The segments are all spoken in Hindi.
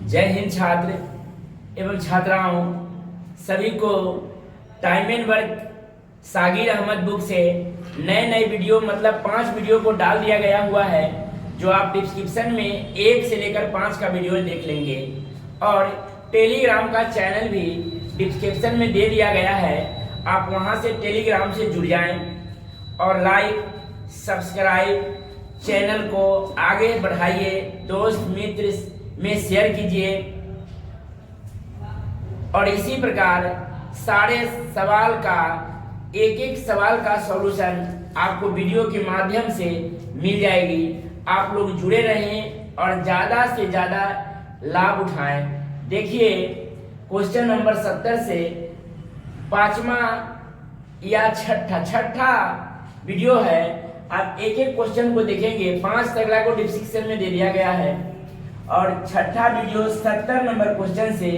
जय हिंद छात्र एवं छात्राओं सभी को time and work Sagir Ahmad book से नए नए वीडियो मतलब 5 वीडियो को डाल दिया गया हुआ है, जो आप डिस्क्रिप्शन में 1 से लेकर 5 का वीडियो देख लेंगे। और टेलीग्राम का चैनल भी डिस्क्रिप्शन में दे दिया गया है, आप वहां से टेलीग्राम से जुड़ जाएं और लाइक सब्सक्राइब चैनल को आगे बढ़ाइए, दोस्त मित्र में शेयर कीजिए। और इसी प्रकार सारे सवाल का एक सवाल का सॉल्यूशन आपको वीडियो के माध्यम से मिल जाएगी। आप लोग जुड़े रहें और ज़्यादा से ज़्यादा लाभ उठाएं। देखिए क्वेश्चन नंबर 70 से 5वां या छठा वीडियो है। आप एक क्वेश्चन को देखेंगे, 5 अगला को डिस्क्रिप्शन में दे दिया गया है। और छठा वीडियो 70 नंबर क्वेश्चन से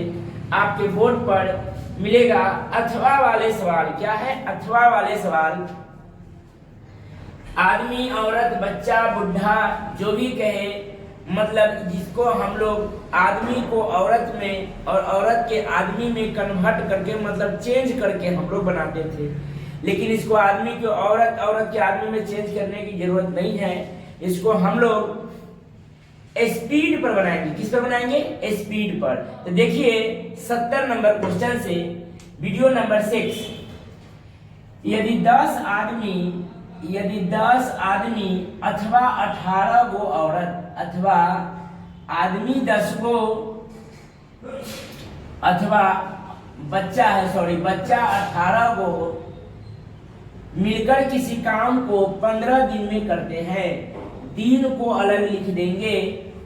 आपके बोर्ड पर मिलेगा अथवा वाले सवाल। क्या है अथवा वाले सवाल? आदमी औरत बच्चा बुढ़ा जो भी कहे, मतलब जिसको हम लोग आदमी को औरत में और औरत के आदमी में कन्वर्ट करके मतलब चेंज करके हम लोग बनाते थे, लेकिन इसको आदमी को औरत, औरत के आदमी में चेंज करने की जरूरत नहीं है। इसको हम लोग स्पीड पर बनाएंगे। किस पर बनाएंगे? स्पीड पर। तो देखिए 70 नंबर क्वेश्चन से वीडियो नंबर 6, यदि 10 आदमी अथवा 18 गो औरत अथवा आदमी 10 गो अथवा बच्चा 18 गो मिलकर किसी काम को 15 दिन में करते हैं, दिन को अलग लिख देंगे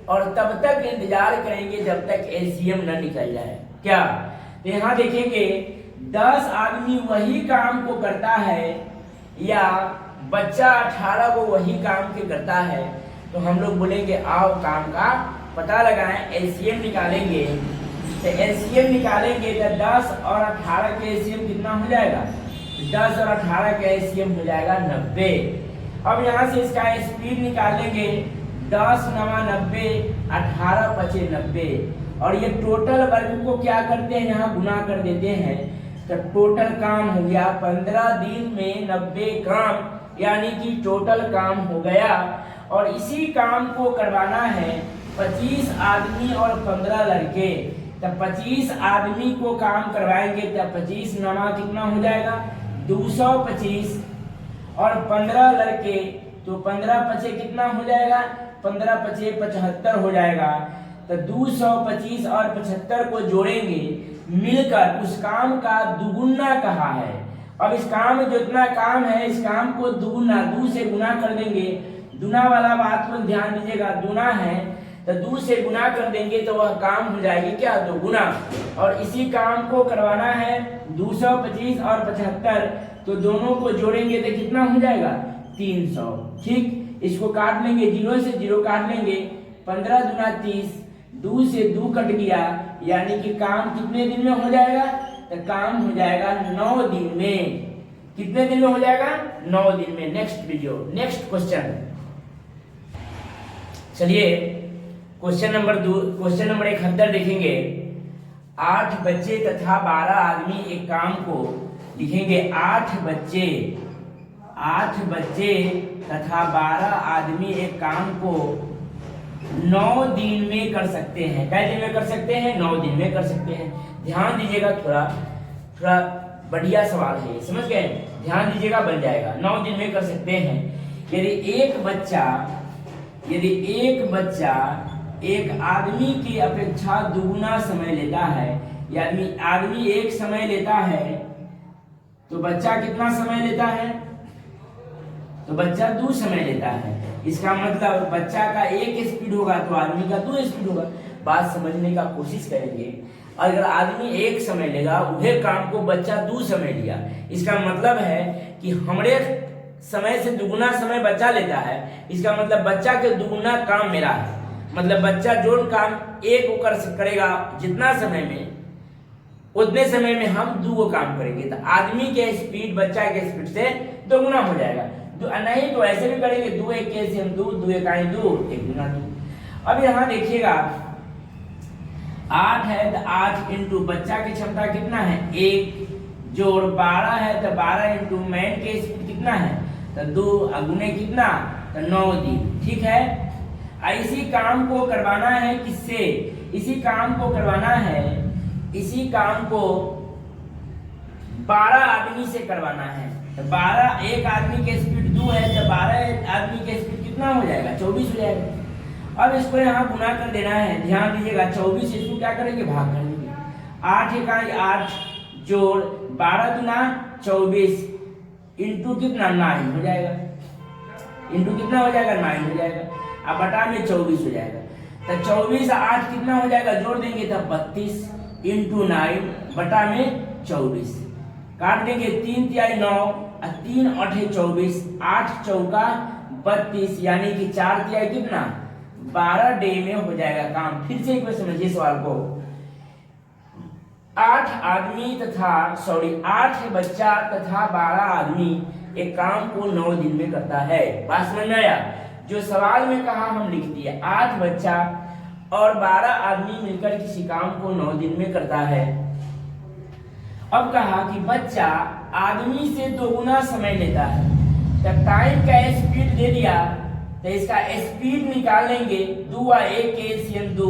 और तब तक इंतजार करेंगे जब तक एलसीएम न निकल जाए। क्या? तो यहाँ देखेंगे 10 आदमी वही काम को करता है या बच्चा 18 को वही काम के करता है, तो हम लोग बोलेंगे आओ काम का पता लगाएं, एलसीएम निकालेंगे। तो एलसीएम निकालेंगे तो 10 और 18 के एलसीएम कितना हो जाएगा? 10 और 18 का एलसीएम हो जाएगा 90। अब यहाँ से इसका स्पीड निकालेंगे, 10 9 90, 18 5 90। और ये टोटल वर्ग को क्या करते हैं, यहाँ गुना कर देते हैं। तो टोटल काम हो गया 15 दिन में 90 काम, यानी कि टोटल काम हो गया। और इसी काम को करवाना है 25 आदमी और 15 लड़के। तो 25 आदमी को काम करवाएंगे तो 25 9 कितना हो जाएगा? 225 और 15 लड़के तो 15 पचे कितना हो जाएगा? 15 पचे 75 हो जाएगा। तो 225 और 75 को जोड़ेंगे, मिलकर उस काम का दुगुना कहा है। अब इस काम में जितना काम है इस काम को दुगुना, 2 से गुना कर देंगे। दुना वाला बात को ध्यान दीजिएगा, दुना है तो 2 से गुना कर देंगे तो वह काम हो जाएगी क्या? दुगुना। और इसी काम को करवाना है 225 और 75, तो दोनों को जोड़ेंगे तो कितना हो जाएगा? 300। ठीक, इसको काट लेंगे, 0 से 0 काट लेंगे, 15 दूना 30, 2 से 2 कट गया, यानी कि काम कितने दिन में हो जाएगा? तो काम हो जाएगा 9 दिन में। कितने दिन में हो जाएगा? 9 दिन में। Next video, next question. चलिए क्वेश्चन नंबर 71 देखेंगे। 8 बच्चे तथा 12 आदमी एक काम को लिखेंगे। 8 बच्चे तथा 12 आदमी एक काम को 9 दिन में कर सकते हैं। कै दिन में कर सकते हैं? 9 दिन में कर सकते हैं। ध्यान दीजिएगा, थोड़ा बढ़िया सवाल है ये, समझ गए? ध्यान दीजिएगा, बन जाएगा। 9 दिन में कर सकते हैं। यदि एक बच्चा एक आदमी की अपेक्षा दुगुना समय लेता है, यानी आदमी एक समय लेता है तो बच्चा कितना समय लेता है? तो बच्चा 2 समय लेता है। इसका मतलब बच्चा का 1 स्पीड होगा तो आदमी का 2 स्पीड होगा। बात समझने का कोशिश करेंगे। अगर आदमी 1 समय लेगा, वह काम को बच्चा 2 समय लिया, इसका मतलब है कि हमारे समय से दुगुना समय बच्चा लेता है। इसका मतलब बच्चा के दुगुना काम मेरा है। मतलब बच्चा जो काम 1 करेगा जितना समय में, उतने समय में हम 2 काम करेंगे। तो आदमी के स्पीड बच्चा के स्पीड से दोगुना हो जाएगा। नहीं तो ऐसे भी करेंगे, 2 1 से हम 2 2 1 2 1 गुना 2। अब यहाँ देखिएगा 8 है तो 8 इंटू बच्चा की क्षमता कितना है 1 जोड़ 12 है तो 12 इंटू मैन के स्पीड कितना है तो 2 गुने कितना तो 9 दिन। ठीक है, इसी काम को करवाना है किससे, इसी काम को करवाना है, इसी काम को 12 आदमी से करवाना है। तो 12 एक आदमी के स्पीड 2 है तो 12 आदमी के स्पीड कितना हो जाएगा 24 हो जाएगा। अब इसको यहाँ गुना कर देना है, ध्यान दीजिएगा 24 इसको क्या करेंगे भाग कर देंगे। 8 इकाई 8 जोड़ 12 दुना 24 इंटू कितना 9 हो जाएगा, इंटू कितना हो जाएगा 9 हो जाएगा, अब बटा में 24 हो जाएगा। तो 24 8 कितना हो जाएगा जोड़ देंगे तब 32 इंटू 9 बटा में 24 काट देंगे 3 तिहाई 9 और 3 8 24 8 चौका 32 यानी कि 4 तिहाई कितना 12 डे में हो जाएगा काम। फिर से एक बार समझिए सवाल को, 8 आदमी तथा 8 बच्चा तथा 12 आदमी एक काम को 9 दिन में करता है। बात समझ में आया, जो सवाल में कहा हम लिख दिए 8 बच्चा और 12 आदमी मिलकर किसी काम को 9 दिन में करता है। अब कहा कि बच्चा आदमी से 2 गुना समय लेता है, जब टाइम का स्पीड दे दिया तो इसका स्पीड निकाल लेंगे 2 और 1 के एलसीएम 2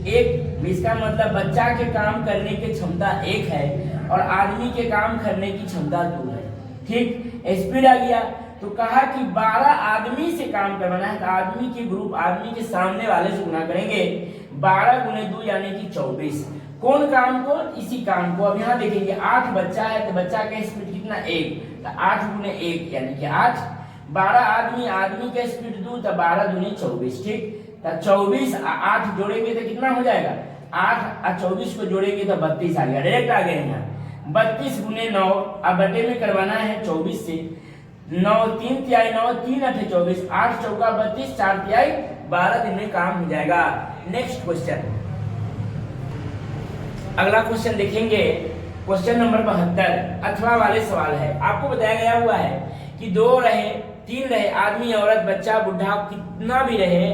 1, इसका मतलब बच्चा के काम करने की क्षमता 1 है और आदमी के काम करने की क्षमता 2 है। ठीक, स्पीड आ गया तो कहा कि 12 आदमी से काम करवाना है तो आदमी के ग्रुप आदमी के सामने वाले से गुना करेंगे 12 गुने 2 यानी कि 24। कौन काम को, इसी काम को। अब यहाँ देखेंगे 8 बच्चा है तो बच्चा का स्पीड कितना 1 तो 8 गुने 1 यानी कि 8, 12 आदमी आदमी का स्पीड 2 तो 12 दुनी 24। ठीक, तो 24 8 जोड़ेंगे तो कितना हो जाएगा 8 और 24 को जोड़ेंगे तो 32 आ गया, डायरेक्ट आ गया यहाँ 32 गुने 9। अब बटे में करवाना है 24 से, 9 3 तिहाई 9 3 8 24 8 चौका 32 4 तिहाई 12 दिन में काम हो जाएगा। नेक्स्ट क्वेश्चन, अगला क्वेश्चन देखेंगे, क्वेश्चन नंबर 72 अथवा वाले सवाल है। आपको बताया गया हुआ है कि 2 रहे 3 रहे आदमी औरत बच्चा बुढ़ा कितना भी रहे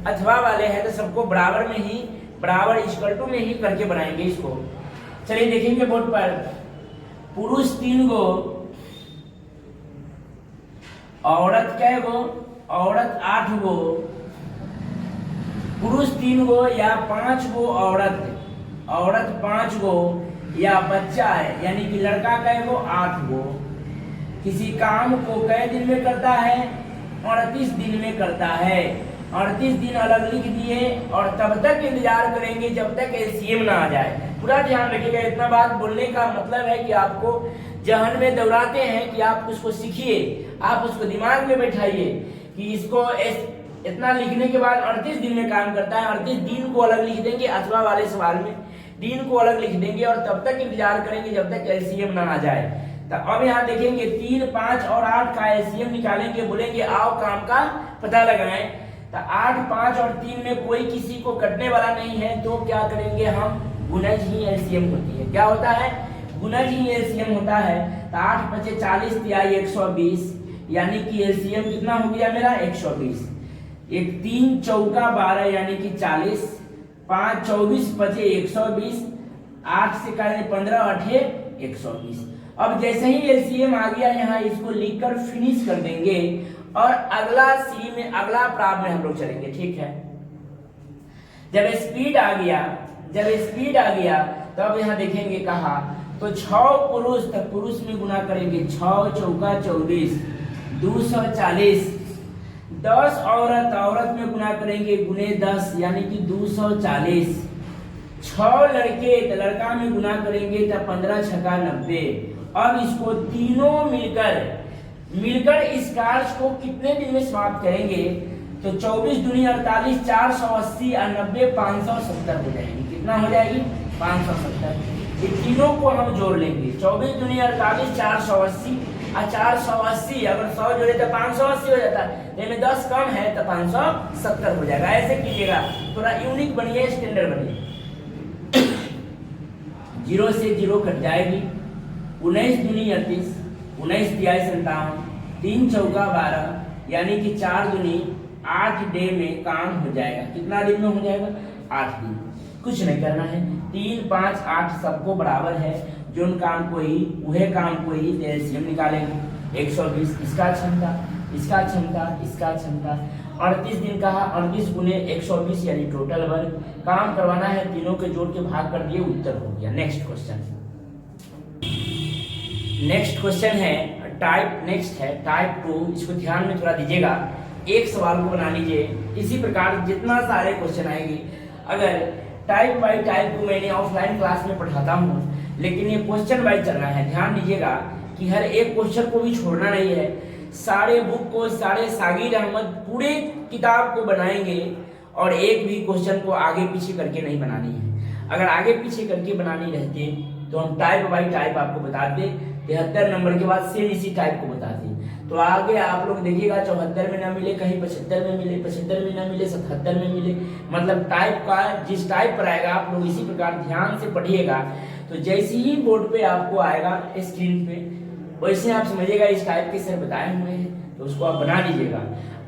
अथवा वाले हैं तो सबको बराबर में ही बराबर इक्वल टू में ही करके बनाएंगे इसको। चलिए देखेंगे बोर्ड पर, पुरुष 3 गो औरत कै गो, औरत 8 गो, पुरुष 3 गो या 5 गो औरत 5 गो या बच्चा है यानी कि लड़का कै गो 8 गो किसी काम को कै दिन में करता है 38 दिन में करता है। 38 दिन अलग लिख दिए और तब तक इंतजार करेंगे जब तक एलसीएम ना आ जाए। पूरा ध्यान रखिएगा, इतना बात बोलने का मतलब है कि आपको जहन में दौड़ाते हैं कि आप उसको सीखिए, आप उसको दिमाग में बैठाइए कि इसको इतना लिखने के बाद 38 दिन में काम करता है। 38 दिन को अलग लिख देंगे अथवा वाले सवाल में दिन को अलग लिख देंगे और तब तक इंतजार करेंगे जब तक एलसीएम ना आ जाए। तो अब यहाँ देखेंगे 3 5 और 8 का एलसीएम निकालेंगे, बोलेंगे आओ काम का पता लगाएं। तो 8 5 और 3 में कोई किसी को कटने वाला नहीं है तो क्या करेंगे हम, गुणज ही एलसीएम होती है। क्या होता है, गुणज ही एलसीएम होता है। तो 8 5 40 तिहाई 120 यानी कि एलसीएम कितना हो गया मेरा 120। 3 चौका 12 यानी कि 40, 5 24 5 120, 8 से करें 15 8 120। अब जैसे ही एलसीएम आ गया यहाँ इसको लिखकर फिनिश कर देंगे और अगला सी में अगला प्राव में हम लोग चलेंगे। ठीक है, जब स्पीड आ गया तो अब यहाँ देखेंगे कहा तो 6 पुरुष, तो पुरुष में गुना करेंगे 6 चौका 24 240, 10 औरत में गुना करेंगे गुने 10 यानी कि 240, 6 लड़के तो लड़का में गुना करेंगे तो 15 छक्का 90। अब इसको तीनों मिलकर इस कार्य को कितने दिन में समाप्त करेंगे तो 24 दूनी 48 480 और 90 570 हो जाएगी। कितना हो जाएगी 570। ये तीनों को हम जोड़ लेंगे, 24 दूनी 48 480 और 480 अगर 100 जोड़े तो 580 हो जाता है, इनमें 10 कम है तो 570 हो जाएगा। ऐसे कीजिएगा, थोड़ा यूनिक बनिए, स्टैंडर्ड बनिए। 0 से 0 कट जाएगी, 19 दूनी 38 19 तिहाई 57, 3 चौका 12 यानी कि 4 दूनी 8 डे में काम हो जाएगा। कितना दिन में हो जाएगा 8 दिन। कुछ नहीं करना है। 3, 5, 8 सबको बराबर है, जो काम को ही वह काम को ही एलसीएम निकालेंगे। 120 इसका क्षमता, इसका क्षमता, इसका क्षमता। 38 दिन कहा, 38 गुने 120 यानी टोटल वर्क। काम करवाना है, तीनों के जोड़ के भाग कर दिए, उत्तर हो गया। नेक्स्ट क्वेश्चन, नेक्स्ट क्वेश्चन है टाइप, नेक्स्ट है टाइप 2। इसको ध्यान में थोड़ा दीजिएगा, एक सवाल को बना लीजिए। इसी प्रकार जितना सारे क्वेश्चन आएंगे, अगर टाइप बाय टाइप को मैंने ऑफलाइन क्लास में पढ़ाता हूँ, लेकिन ये क्वेश्चन वाइज चल रहा है। ध्यान दीजिएगा कि हर एक क्वेश्चन को भी छोड़ना नहीं है। सारे बुक को, सारे सागिर अहमद पूरे किताब को बनाएंगे और एक भी क्वेश्चन को आगे पीछे करके नहीं बनानी है। अगर आगे पीछे करके बनानी रहती तो हम टाइप बाय टाइप आपको बताते, 73 नंबर के बाद सेम इसी टाइप को बताते। तो आगे आप लोग देखिएगा 74 में ना मिले, कहीं 75 में मिले, 75 में ना मिले, 77 में मिले। मतलब टाइप का जिस टाइप पर आएगा आप लोग इसी प्रकार ध्यान से पढ़िएगा। तो जैसे ही बोर्ड पे आपको आएगा स्क्रीन पे, वैसे आप समझिएगा इस टाइप के सर बताए हुए हैं, तो उसको आप बना लीजिएगा।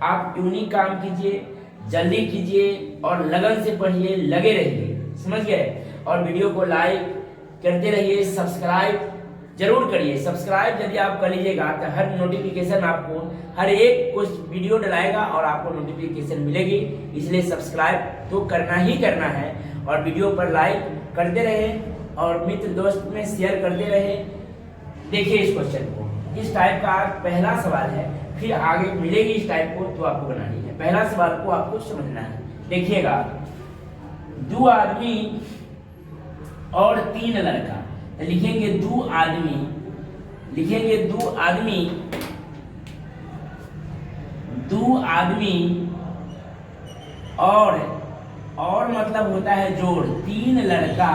आप यूनिक काम कीजिए, जल्दी कीजिए और लगन से पढ़िए, लगे रहिए, समझ गए। और वीडियो को लाइक करते रहिए, सब्सक्राइब जरूर करिए। सब्सक्राइब यदि आप कर लीजिएगा तो हर नोटिफिकेशन आपको, हर एक कुछ वीडियो डलाएगा और आपको नोटिफिकेशन मिलेगी। इसलिए सब्सक्राइब तो करना ही करना है और वीडियो पर लाइक करते रहे और मित्र दोस्त में शेयर करते रहे। देखिए इस क्वेश्चन को, इस टाइप का पहला सवाल है, फिर आगे मिलेगी इस टाइप को तो आपको बनानी है। पहला सवाल को आपको समझना है। देखिएगा, 2 आदमी और 3 लड़का, लिखेंगे 2 आदमी, लिखेंगे 2 आदमी, 2 आदमी और मतलब होता है जोड़, 3 लड़का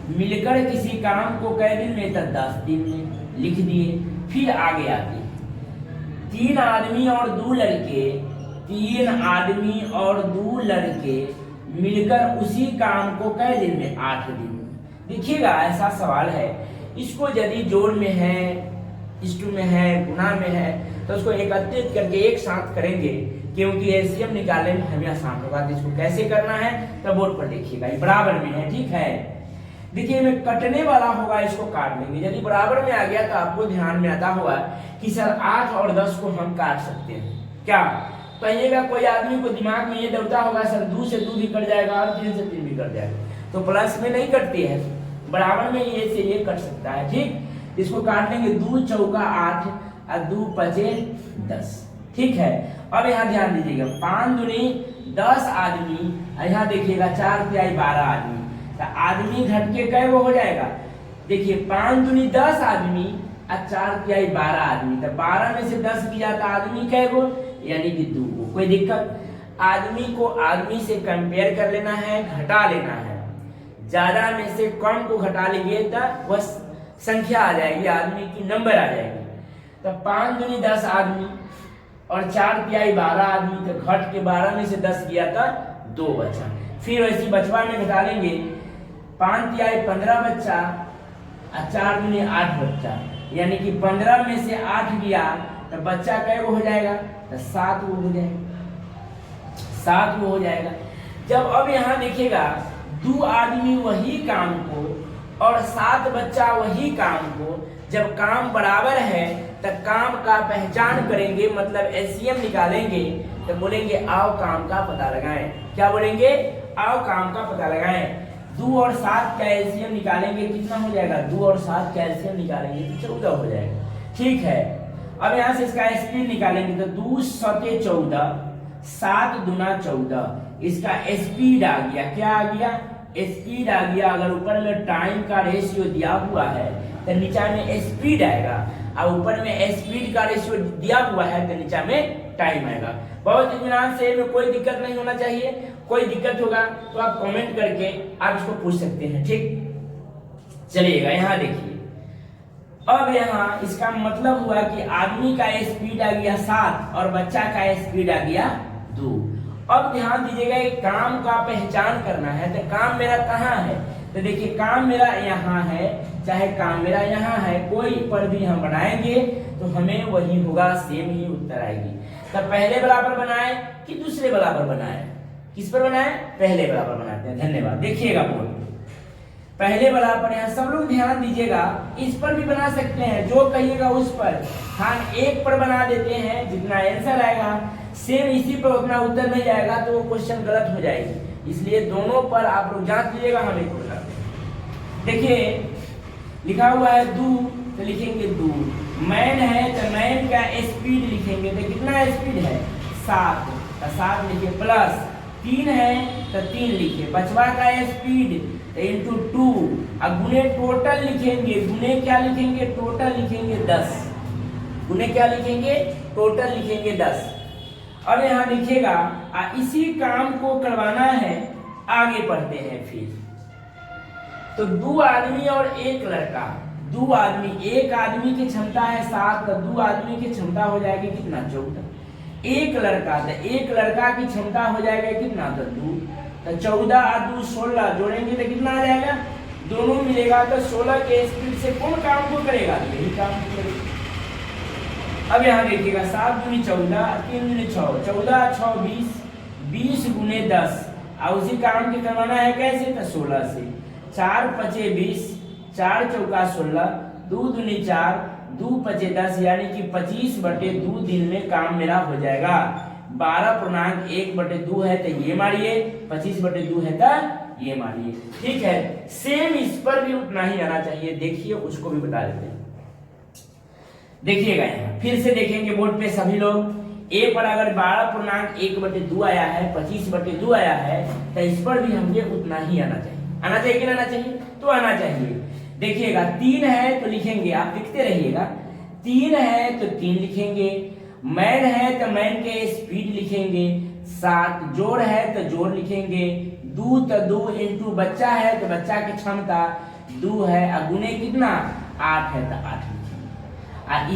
मिलकर किसी काम को कै दिन में, 10 दिन में लिख दिए। फिर आगे आते हैं, 3 आदमी और 2 लड़के, 3 आदमी और 2 लड़के मिलकर उसी काम को कै दिन में, 8 दिन में। देखिएगा ऐसा सवाल है, इसको यदि जोड़ में है, इष्टु में है, गुणा में है, तो उसको एकत्रित करके एक साथ करेंगे, क्योंकि एलसीएम निकालने में हमें आसान होगा। तो इसको कैसे करना है तो बोर्ड पर देखिएगा, ये बराबर में है, ठीक है। देखिए में कटने वाला होगा, इसको काट लेंगे। यदि बराबर में आ गया तो आपको ध्यान में आता होगा कि सर 8 और 10 को हम काट सकते हैं क्या। कहिएगा कोई आदमी को दिमाग में ये दौड़ता होगा सर 2 से 2 भी कट जाएगा और 3 से 3 भी कट जाएगा, तो प्लस में नहीं कटती है, बराबर में ये से ये कट सकता है, ठीक। इसको काट लेंगे, 2 चौका 8 और 2 पचे 10, ठीक है। अब यहाँ ध्यान दीजिएगा, 5 दूनी 10 आदमी, यहाँ देखिएगा 4 तिहाई 12 आदमी, तो आदमी घट के कै वो हो जाएगा। देखिए 5 दूनी 10 आदमी और 4 तिहाई 12 आदमी, तो 12 में से 10 की जाता आदमी कै गो, यानी कि 2 को। कोई दिक्कत, आदमी को आदमी से कंपेयर कर लेना है, घटा लेना है। ज्यादा में से कम को घटा लीजिए तो वह संख्या आ जाएगी, आदमी की नंबर आ जाएगी। तो 5 दूनी 10 आदमी और 4 तिहाई 12 आदमी, तो घट के 12 में से 10 किया था 2 बचा। फिर वैसी बचवा में घटा लेंगे, 5 तिहाई 15 बच्चा और 4 दूनी 8 बच्चा, यानी कि 15 में से 8 गया तो बच्चा कै वो हो जाएगा, तो 7 वो हो जाएगा, 7 वो हो जाएगा। जब अब यहाँ देखिएगा 2 आदमी वही काम को और 7 बच्चा वही काम को, जब काम बराबर है तो काम का पहचान करेंगे, मतलब एलसीएम निकालेंगे। तो बोलेंगे आओ काम का पता लगाएं। क्या बोलेंगे, आओ काम का पता लगाएं। 2 और 7 का एलसीएम निकालेंगे, कितना हो जाएगा, 2 और 7 का एलसीएम निकालेंगे तो 14 हो जाएगा, ठीक है। अब यहाँ से इसका स्पीड निकालेंगे, तो 2 सते 14, 7 दूना 14, इसका स्पीड आ गया। क्या आ गया, स्पीड आ गया। अगर ऊपर में टाइम का रेशियो दिया हुआ है तो नीचा में स्पीड आएगा, और ऊपर में स्पीड का रेशियो दिया हुआ है तो नीचा में टाइम आएगा। बहुत इत्मीनान से, में कोई दिक्कत नहीं होना चाहिए। कोई दिक्कत होगा तो आप कमेंट करके आप इसको पूछ सकते हैं, ठीक। चलिएगा यहाँ देखिए, अब यहाँ इसका मतलब हुआ कि आदमी का स्पीड आ गया 7 और बच्चा का स्पीड आ गया 2। अब ध्यान दीजिएगा, एक काम का पहचान करना है, तो काम मेरा कहाँ है, तो देखिए काम मेरा यहाँ है, चाहे काम मेरा यहाँ है, कोई पर भी हम बनाएंगे तो हमें वही होगा, सेम ही उत्तर आएगी। तो पहले बराबर बनाए कि दूसरे बराबर बनाए, किस पर बनाए, पहले बराबर बनाए। बनाते हैं। धन्यवाद। देखिएगा बोर्ड पहले वाला पर यहाँ सब लोग ध्यान दीजिएगा, इस पर भी बना सकते हैं, जो कहिएगा उस पर। हाँ, एक पर बना देते हैं, जितना आंसर आएगा सेम इसी पर उतना उत्तर नहीं आएगा तो वो क्वेश्चन गलत हो जाएगी, इसलिए दोनों पर आप लोग जांच लीजिएगा। हम एक बताते हैं। देखिए लिखा हुआ है दू, तो लिखेंगे दू। मैन है तो मैन का स्पीड लिखेंगे, तो कितना स्पीड है 7, तो 7 लिखिए, प्लस 3 है तो 3 लिखिए, बचवा का स्पीड तो इंटू 2, अब गुने टोटल लिखेंगे, गुने क्या लिखेंगे, टोटल लिखेंगे 10, गुने क्या लिखेंगे, टोटल लिखेंगे 10। अब यहाँ लिखिएगा इसी काम को करवाना है, आगे बढ़ते हैं फिर। तो 2 आदमी और 1 लड़का, 2 आदमी, एक आदमी की क्षमता है 7, तो 2 आदमी की क्षमता हो जाएगी कितना 14। एक लड़का, तो एक लड़का की क्षमता हो जाएगा कितना, तो 2, तो 14 और 2 16, जोड़ेंगे तो कितना आ जाएगा, दोनों मिलेगा तो 16 के स्पीड से कौन काम को करेगा, यही काम को करेगा। अब यहाँ देखिएगा 7 दूनी 14, 3 दूनी 6, 14 6 20, 20 गुने 10, और उसी काम के करवाना है कैसे, तो 16 से। 4 पचे 20, 4 चौका 16, 2 दूनी 4, 2 पचे 10, यानी कि 25/2 दिन में काम मेरा हो जाएगा। 12.1/2 है तो ये मारिए, 25/2 है तो ये मारिए। ठीक है, सेम इस पर भी उतना ही आना चाहिए। देखिए उसको भी बता देते हैं। देखिएगा यहाँ फिर से देखेंगे बोर्ड पे सभी लोग। ए पर अगर 12.1/2 आया है, 25/2 आया है, तो इस पर भी हमें उतना ही आना चाहिए। आना चाहिए कि नहीं आना चाहिए, तो आना चाहिए। देखिएगा 3 है तो लिखेंगे, आप लिखते रहिएगा, 3 है तो 3 लिखेंगे, मैन है तो मैन के स्पीड लिखेंगे, 7 जोड़ है तो जोड़ लिखेंगे, 2 तो 2 इंटू बच्चा है तो बच्चा की क्षमता 2 है, अगुने कितना 8 है तो 8 लिखेंगे।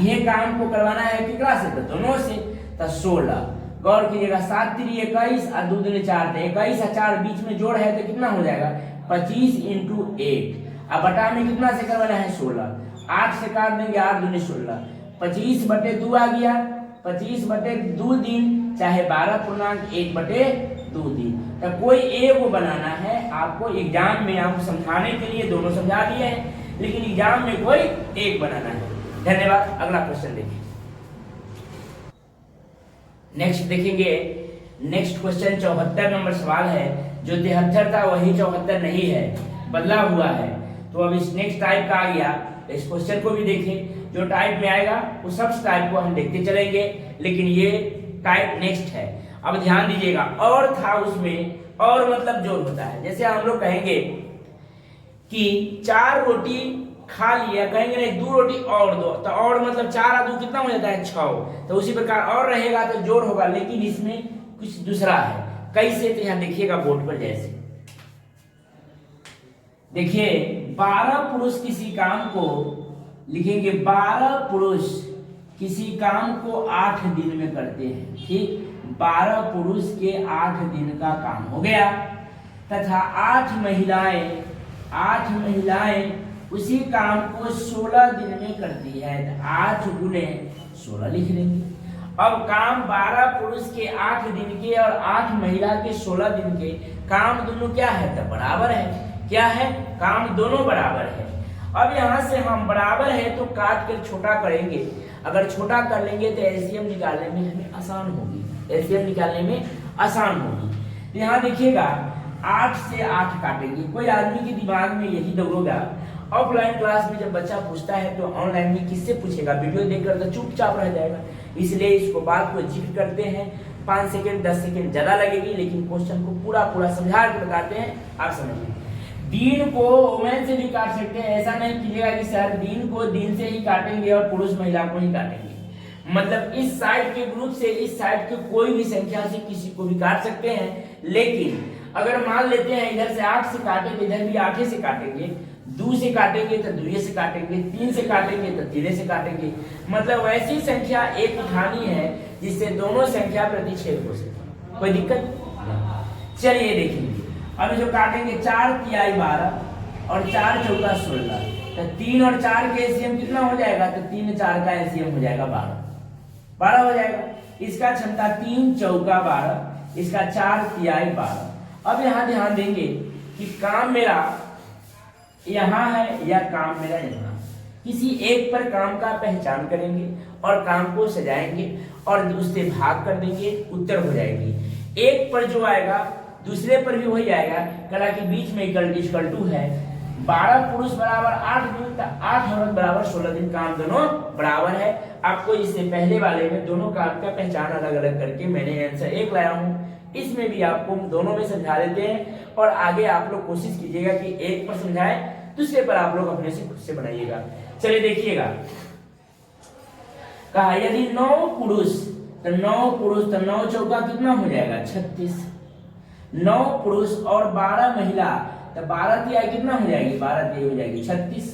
यह काम को करवाना है कितना से, तो दोनों से, तो 16। गौर कीजिएगा 7 3 21 और 2 दूनी 4, तो 21 और 4 बीच में जोड़ है तो कितना हो जाएगा 25 इंटू 8। अब बटा में कितना से करवाना है 16, 8 से काट देंगे, 8 दूनी 16, 25/2 आ गया, 25/2 दिन चाहे 12.1/2 दिन। तो कोई एक वो बनाना है आपको, एग्जाम में आपको समझाने के लिए दोनों समझा दिए हैं, लेकिन एग्जाम में कोई एक बनाना है। धन्यवाद। अगला क्वेश्चन देखिए। नेक्स्ट देखेंगे, नेक्स्ट क्वेश्चन 74 नंबर सवाल है। जो 73 था वही 74 नहीं है, बदला हुआ है। तो अब इस नेक्स्ट टाइप का आ गया, इस क्वेश्चन को भी देखें। जो टाइप में आएगा वो सब टाइप को हम देखते चलेंगे, लेकिन ये टाइप नेक्स्ट है। अब ध्यान दीजिएगा, और था उसमें, और मतलब जोड़ होता है। जैसे हम लोग कहेंगे कि 4 रोटी खा लिया, कहेंगे नहीं 2 रोटी और दो, तो और मतलब 4 और 2 कितना हो जाता है 6। तो उसी प्रकार और रहेगा तो जोड़ होगा, लेकिन इसमें कुछ दूसरा है। कैसे, तो यहाँ देखिएगा बोर्ड पर। जैसे देखिए 12 पुरुष किसी काम को लिखेंगे, 12 पुरुष किसी काम को 8 दिन में करते हैं। ठीक, 12 पुरुष के 8 दिन का काम हो गया, तथा 8 महिलाएं उसी काम को 16 दिन में करती है। 8 गुने 16 लिख लेंगे। अब काम 12 पुरुष के 8 दिन के और 8 महिला के 16 दिन के काम दोनों क्या है, तो बराबर है। क्या है, काम दोनों बराबर है। अब यहाँ से हम बराबर है तो काट कर छोटा करेंगे। अगर छोटा कर लेंगे तो एलसीएम निकालने में हमें आसान होगी, एलसीएम निकालने में आसान होगी। तो यहाँ देखिएगा 8 से 8 काटेंगे। कोई आदमी के दिमाग में यही दौड़ेगा। ऑफलाइन क्लास में जब बच्चा पूछता है तो ऑनलाइन में किससे पूछेगा, वीडियो देखकर तो चुपचाप रह जाएगा। इसलिए इसको बात को जिक्र करते हैं, 5 सेकंड 10 सेकंड ज्यादा लगेगी, लेकिन क्वेश्चन को पूरा समझा के बताते हैं, आप समझिए। दिन को वुमेन से भी काट सकते हैं। ऐसा नहीं कीजिएगा कि सर दिन को दिन से ही काटेंगे और पुरुष महिला को ही काटेंगे। मतलब इस साइड के ग्रुप से इस साइड के कोई भी संख्या से किसी को भी काट सकते हैं। लेकिन अगर मान लेते हैं इधर से 8 से काटे तो इधर भी 8 से काटेंगे, 2 से काटेंगे तो 2 से काटेंगे, 3 से काटेंगे तो 3 से काटेंगे। मतलब वैसी संख्या एक उठानी है जिससे दोनों संख्या प्रतिच्छेद हो सके। कोई दिक्कत? चलिए देखेंगे। अब जो काटेंगे 4 तिहाई 12 और 4 चौका 16, तो 3 और 4 के एलसीएम कितना हो जाएगा, तो 3 4 का एलसीएम हो जाएगा 12 हो जाएगा। इसका क्षमता 3 चौका 12, इसका 4 तिहाई 12। अब यहाँ ध्यान देंगे कि काम मेरा यहाँ है या काम मेरा यहाँ। किसी एक पर काम का पहचान करेंगे और काम को सजाएंगे और उससे भाग कर देंगे, उत्तर हो जाएगी। एक पर जो आएगा दूसरे पर भी वही आएगा। कला के बीच में इक्वल टू है 12 पुरुष बराबर 8 दिन, 8 औरत बराबर 16 दिन, काम दोनों बराबर है। आपको इससे पहले वाले में दोनों काम का पहचान अलग अलग करके मैंने आंसर 1 लाया हूँ। इसमें भी आपको दोनों में समझा देते हैं और आगे आप लोग कोशिश कीजिएगा कि एक पर समझाए, दूसरे पर आप लोग अपने से खुद से बनाइएगा। चलिए देखिएगा, कहा यदि 9 पुरुष तो 9 चौका कितना हो जाएगा 36। 9 पुरुष और 12 महिला तो 12 तिहाई कितना हो जाएगी 12 तिहाई हो जाएगी 36।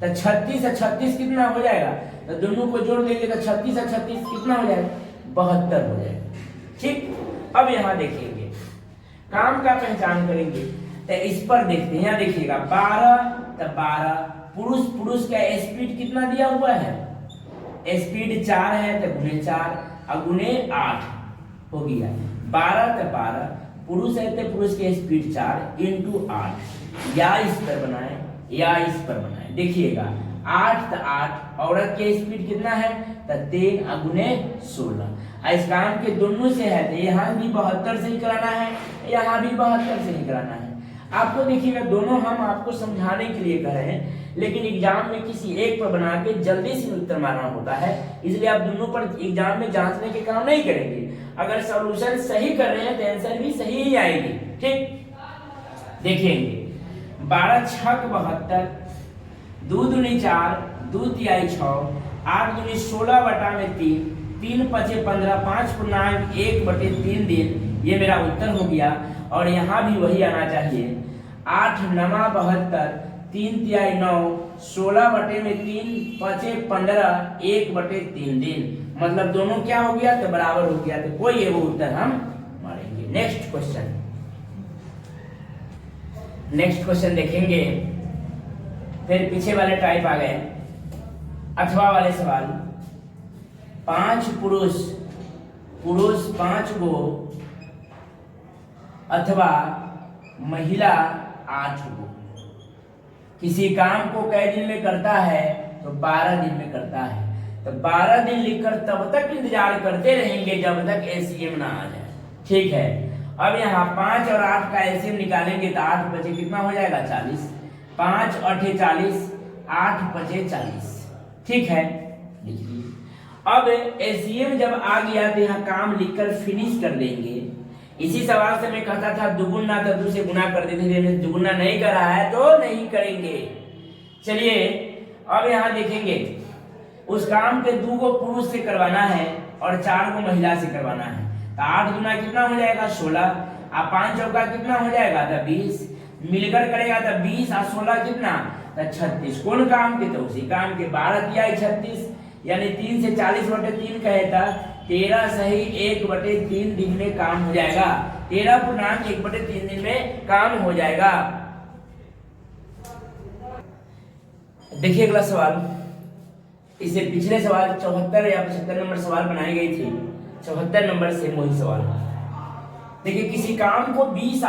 तो 36 और 36 कितना हो जाएगा, तो दोनों को जोड़ देंगे तो 36 और 36 कितना हो जाएगा 72 हो जाएगा। ठीक, अब यहाँ देखेंगे काम का पहचान करेंगे तो इस पर देखते हैं। यहाँ देखिएगा 12 तो 12 पुरुष का स्पीड कितना दिया हुआ है, स्पीड 4 है तो गुने 4 और गुने 8 हो गया। 12 तो 12 पुरुष है तो पुरुष के स्पीड 4 इंटू 8, या इस पर बनाए या इस पर बनाए। देखिएगा 8 तो 8 औरत के स्पीड कितना है तो 3 और गुने 16। इस काम के दोनों से है तो यहाँ भी 72 से ही कराना है, यहाँ भी 72 से ही कराना है। आपको देखिएगा दोनों हम आपको समझाने के लिए कर रहे हैं, लेकिन एग्जाम में किसी एक पर बना के जल्दी से उत्तर मारना होता है, इसलिए आप दोनों पर एग्जाम में जांचने के काम नहीं करेंगे। अगर सॉल्यूशन सही कर रहे हैं तो आंसर भी सही ही आएगी। ठीक, देखेंगे 12 छक 72, 2 दूनी 4, 2 तिहाई 6, 8 दूनी 16 बटा में 3, 3 पचे 15, 5 पूर्णांक 1/3 दिन, ये मेरा उत्तर हो गया। और यहाँ भी वही आना चाहिए 8 नमा 72, 3 तिहाई 9, 16 बटे में 3 पचे 15, 1/3 दिन, मतलब दोनों क्या हो गया तो बराबर हो गया, तो कोई वो उत्तर हम मारेंगे। नेक्स्ट क्वेश्चन देखेंगे, फिर पीछे वाले टाइप आ गए। अथवा वाले सवाल, 5 पुरुष 5 गो अथवा महिला 8 गो किसी काम को कई दिन में करता है तो 12 दिन में करता है, तो 12 दिन लिखकर तब तक इंतजार करते रहेंगे जब तक एलसीएम ना आ जाए। ठीक है, अब यहाँ 5 और 8 का एलसीएम निकालेंगे तो 8 बचे कितना हो जाएगा 40, 5 8 40, 8 बचे 40। ठीक है, लिखिए। अब एलसीएम जब आ गया तो यहाँ काम लिखकर फिनिश कर लेंगे। इसी सवाल से मैं कहता था दुगुना तो 2 से गुना कर देते थे, दुगुना नहीं कर रहा है तो नहीं करेंगे। चलिए अब यहाँ देखेंगे, उस काम के 2 को पुरुष से करवाना है और 4 को महिला से करवाना है, तो 8 गुना कितना हो जाएगा 16, और 5 चौका कितना हो जाएगा तो 20, मिलकर करेगा तो 20 और 16 कितना तो 36। कौन काम के, तो उसी काम के 12 तिहाई 36, यानी 3 से 40/3 कहे था 13 सही 1/3 दिन में काम हो जाएगा। 13 पूर्णांक 1/3 दिन में काम हो जाएगा। देखिए अगला सवाल, इससे पिछले सवाल 74 या 75 नंबर सवाल बनाई गई थी, 74 नंबर से वही सवाल। देखिए किसी काम को 20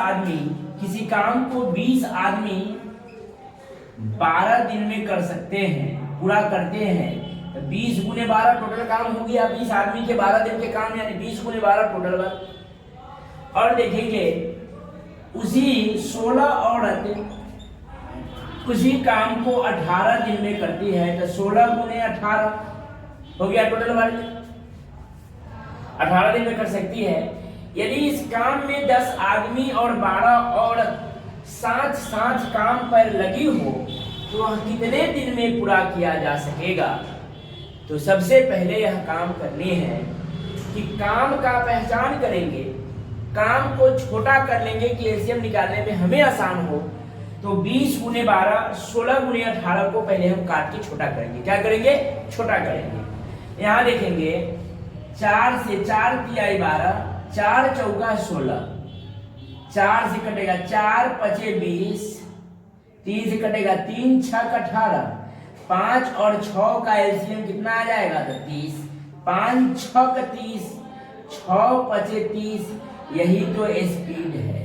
आदमी 12 दिन में कर सकते हैं, पूरा करते हैं, तो 20 गुने 12 टोटल काम हो गया। 20 आदमी के 12 दिन के काम, यानी 20 गुने 12 टोटल बात। और देखेंगे उसी 16 औरत उसी काम को 18 दिन में करती है, तो 16 गुने 18 हो गया टोटल वर्क, 18 दिन में कर सकती है। यदि इस काम में 10 आदमी और 12 औरत साथ साथ काम पर लगी हो तो वह कितने दिन में पूरा किया जा सकेगा। तो सबसे पहले यह काम करनी है कि काम का पहचान करेंगे, काम को छोटा कर लेंगे कि एलसीएम निकालने में हमें आसान हो। तो 20 गुने 12, 16 गुने 18 को पहले हम काट के छोटा करेंगे। क्या करेंगे, छोटा करेंगे। यहाँ देखेंगे 4 से 4 तिहाई 12, 4 चौका 16, 4 से कटेगा 4 पचे 20, 3 से कटेगा 3 छक 18, 5 और 6 का एलसीएम कितना आ जाएगा तो 30, 5 छक 30, 6 पचे 30, यही तो स्पीड है।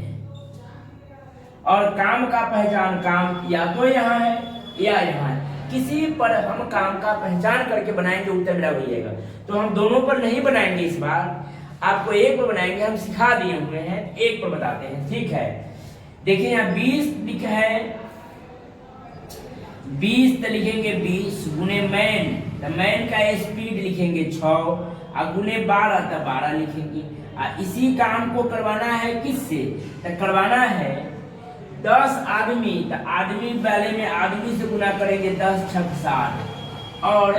और काम का पहचान, काम या तो यहाँ है या यहाँ है, किसी पर हम काम का पहचान करके बनाएंगे, उत्तर मेरा वही आएगा। तो हम दोनों पर नहीं बनाएंगे, इस बार आपको एक पर बनाएंगे, हम सिखा दिए हुए हैं, एक पर बताते हैं, ठीक है। देखिए यहाँ 20 लिखा है, 20 तो लिखेंगे 20 गुने मैन, तो मैन का स्पीड लिखेंगे 6 और गुने 12 तो 12 लिखेंगे। इसी काम को करवाना है किससे, तो करवाना है 10 आदमी, तो आदमी वाले में आदमी से गुना करेंगे 10 छक 60 और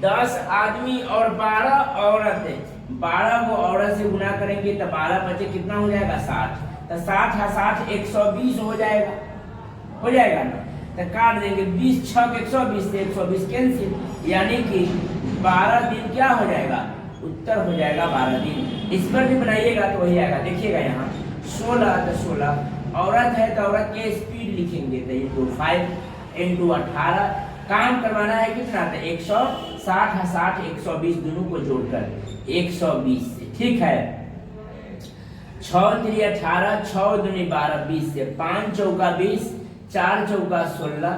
10 आदमी और 12 औरत, 12 को औरत से गुना करेंगे तो 12 बचे कितना हो जाएगा 60, तो 60 है 60 120 हो जाएगा ना, तो काट देंगे 20 छक 120 से 120 कैंसिल, यानी कि 12 दिन क्या हो जाएगा, उत्तर हो जाएगा 12 दिन। इस पर भी बनाइएगा तो वही आएगा। देखिएगा यहाँ 16 तो 16 औरत है तो औरत के स्पीड लिखेंगे तो 5 इंटू 18, काम करवाना है कितना, तो 160 है 60 120 दोनों को जोड़कर 120 से, ठीक है। 6 3 18 6 दूनी 12 20 से 5 चौका 20 4 चौका 16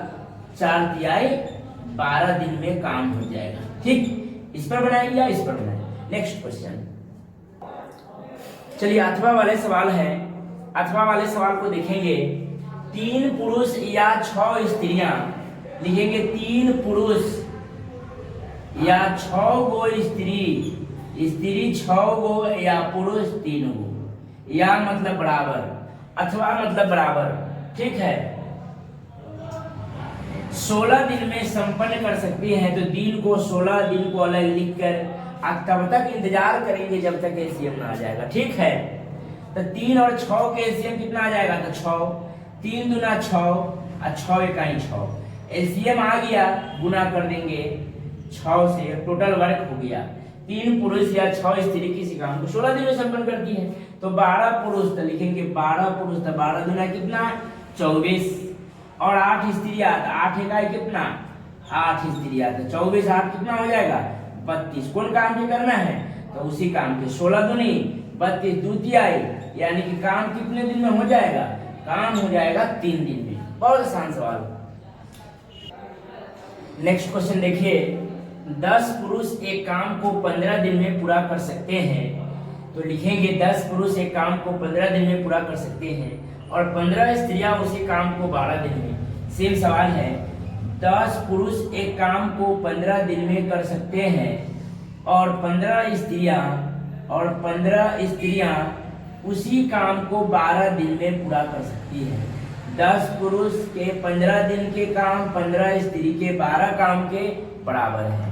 4 तिहाई 12 दिन में काम हो जाएगा, ठीक। इस पर बनाएंगे या इस पर बनाएंगे। नेक्स्ट क्वेश्चन, चलिए अथवा वाले सवाल है। अथवा वाले सवाल को देखेंगे, 3 पुरुष या 6 स्त्रियां लिखेंगे, 3 पुरुष या 6 गो स्त्री 6 गो या पुरुष 3 गो, या मतलब बराबर, अथवा मतलब बराबर, ठीक है। 16 दिन में संपन्न कर सकती हैं, तो दिन को 16 दिन को अलग लिखकर तब तक इंतजार करेंगे जब तक एलसीएम ना आ जाएगा, ठीक है। तो 3 और 6 के एलसीएम कितना आ जाएगा, तो 6 3 दूना 6 और 6 इकाई 6, एलसीएम आ गया, गुना कर देंगे 6 से, टोटल वर्क हो गया। 3 पुरुष या 6 स्त्री किसी काम को 16 दिन में संपन्न करती है, तो 12 पुरुष तो लिखेंगे 12 पुरुष, तो 12 दूना कितना 24 और 8 स्त्रियां, 8 इकाई कितना 8 स्त्रियां, तो 24 8 कितना हो जाएगा 32। कौन काम भी करना है, तो उसी काम के 16 दूनी 32 द्वितीयाई, यानी कि काम कितने दिन में हो जाएगा, काम हो जाएगा 3 दिन में। बहुत आसान सवाल। नेक्स्ट क्वेश्चन देखिए, 10 पुरुष एक काम को 15 दिन में पूरा कर सकते हैं, तो लिखेंगे 10 पुरुष एक काम को 15 दिन में पूरा कर सकते हैं और 15 स्त्रियां उसी काम को 12 दिन में। सेम सवाल है, 10 पुरुष एक काम को 15 दिन में कर सकते हैं और 15 स्त्रियां उसी काम को 12 दिन में पूरा कर सकती हैं। 10 पुरुष के 15 दिन के काम 15 स्त्री के 12 काम के बराबर है।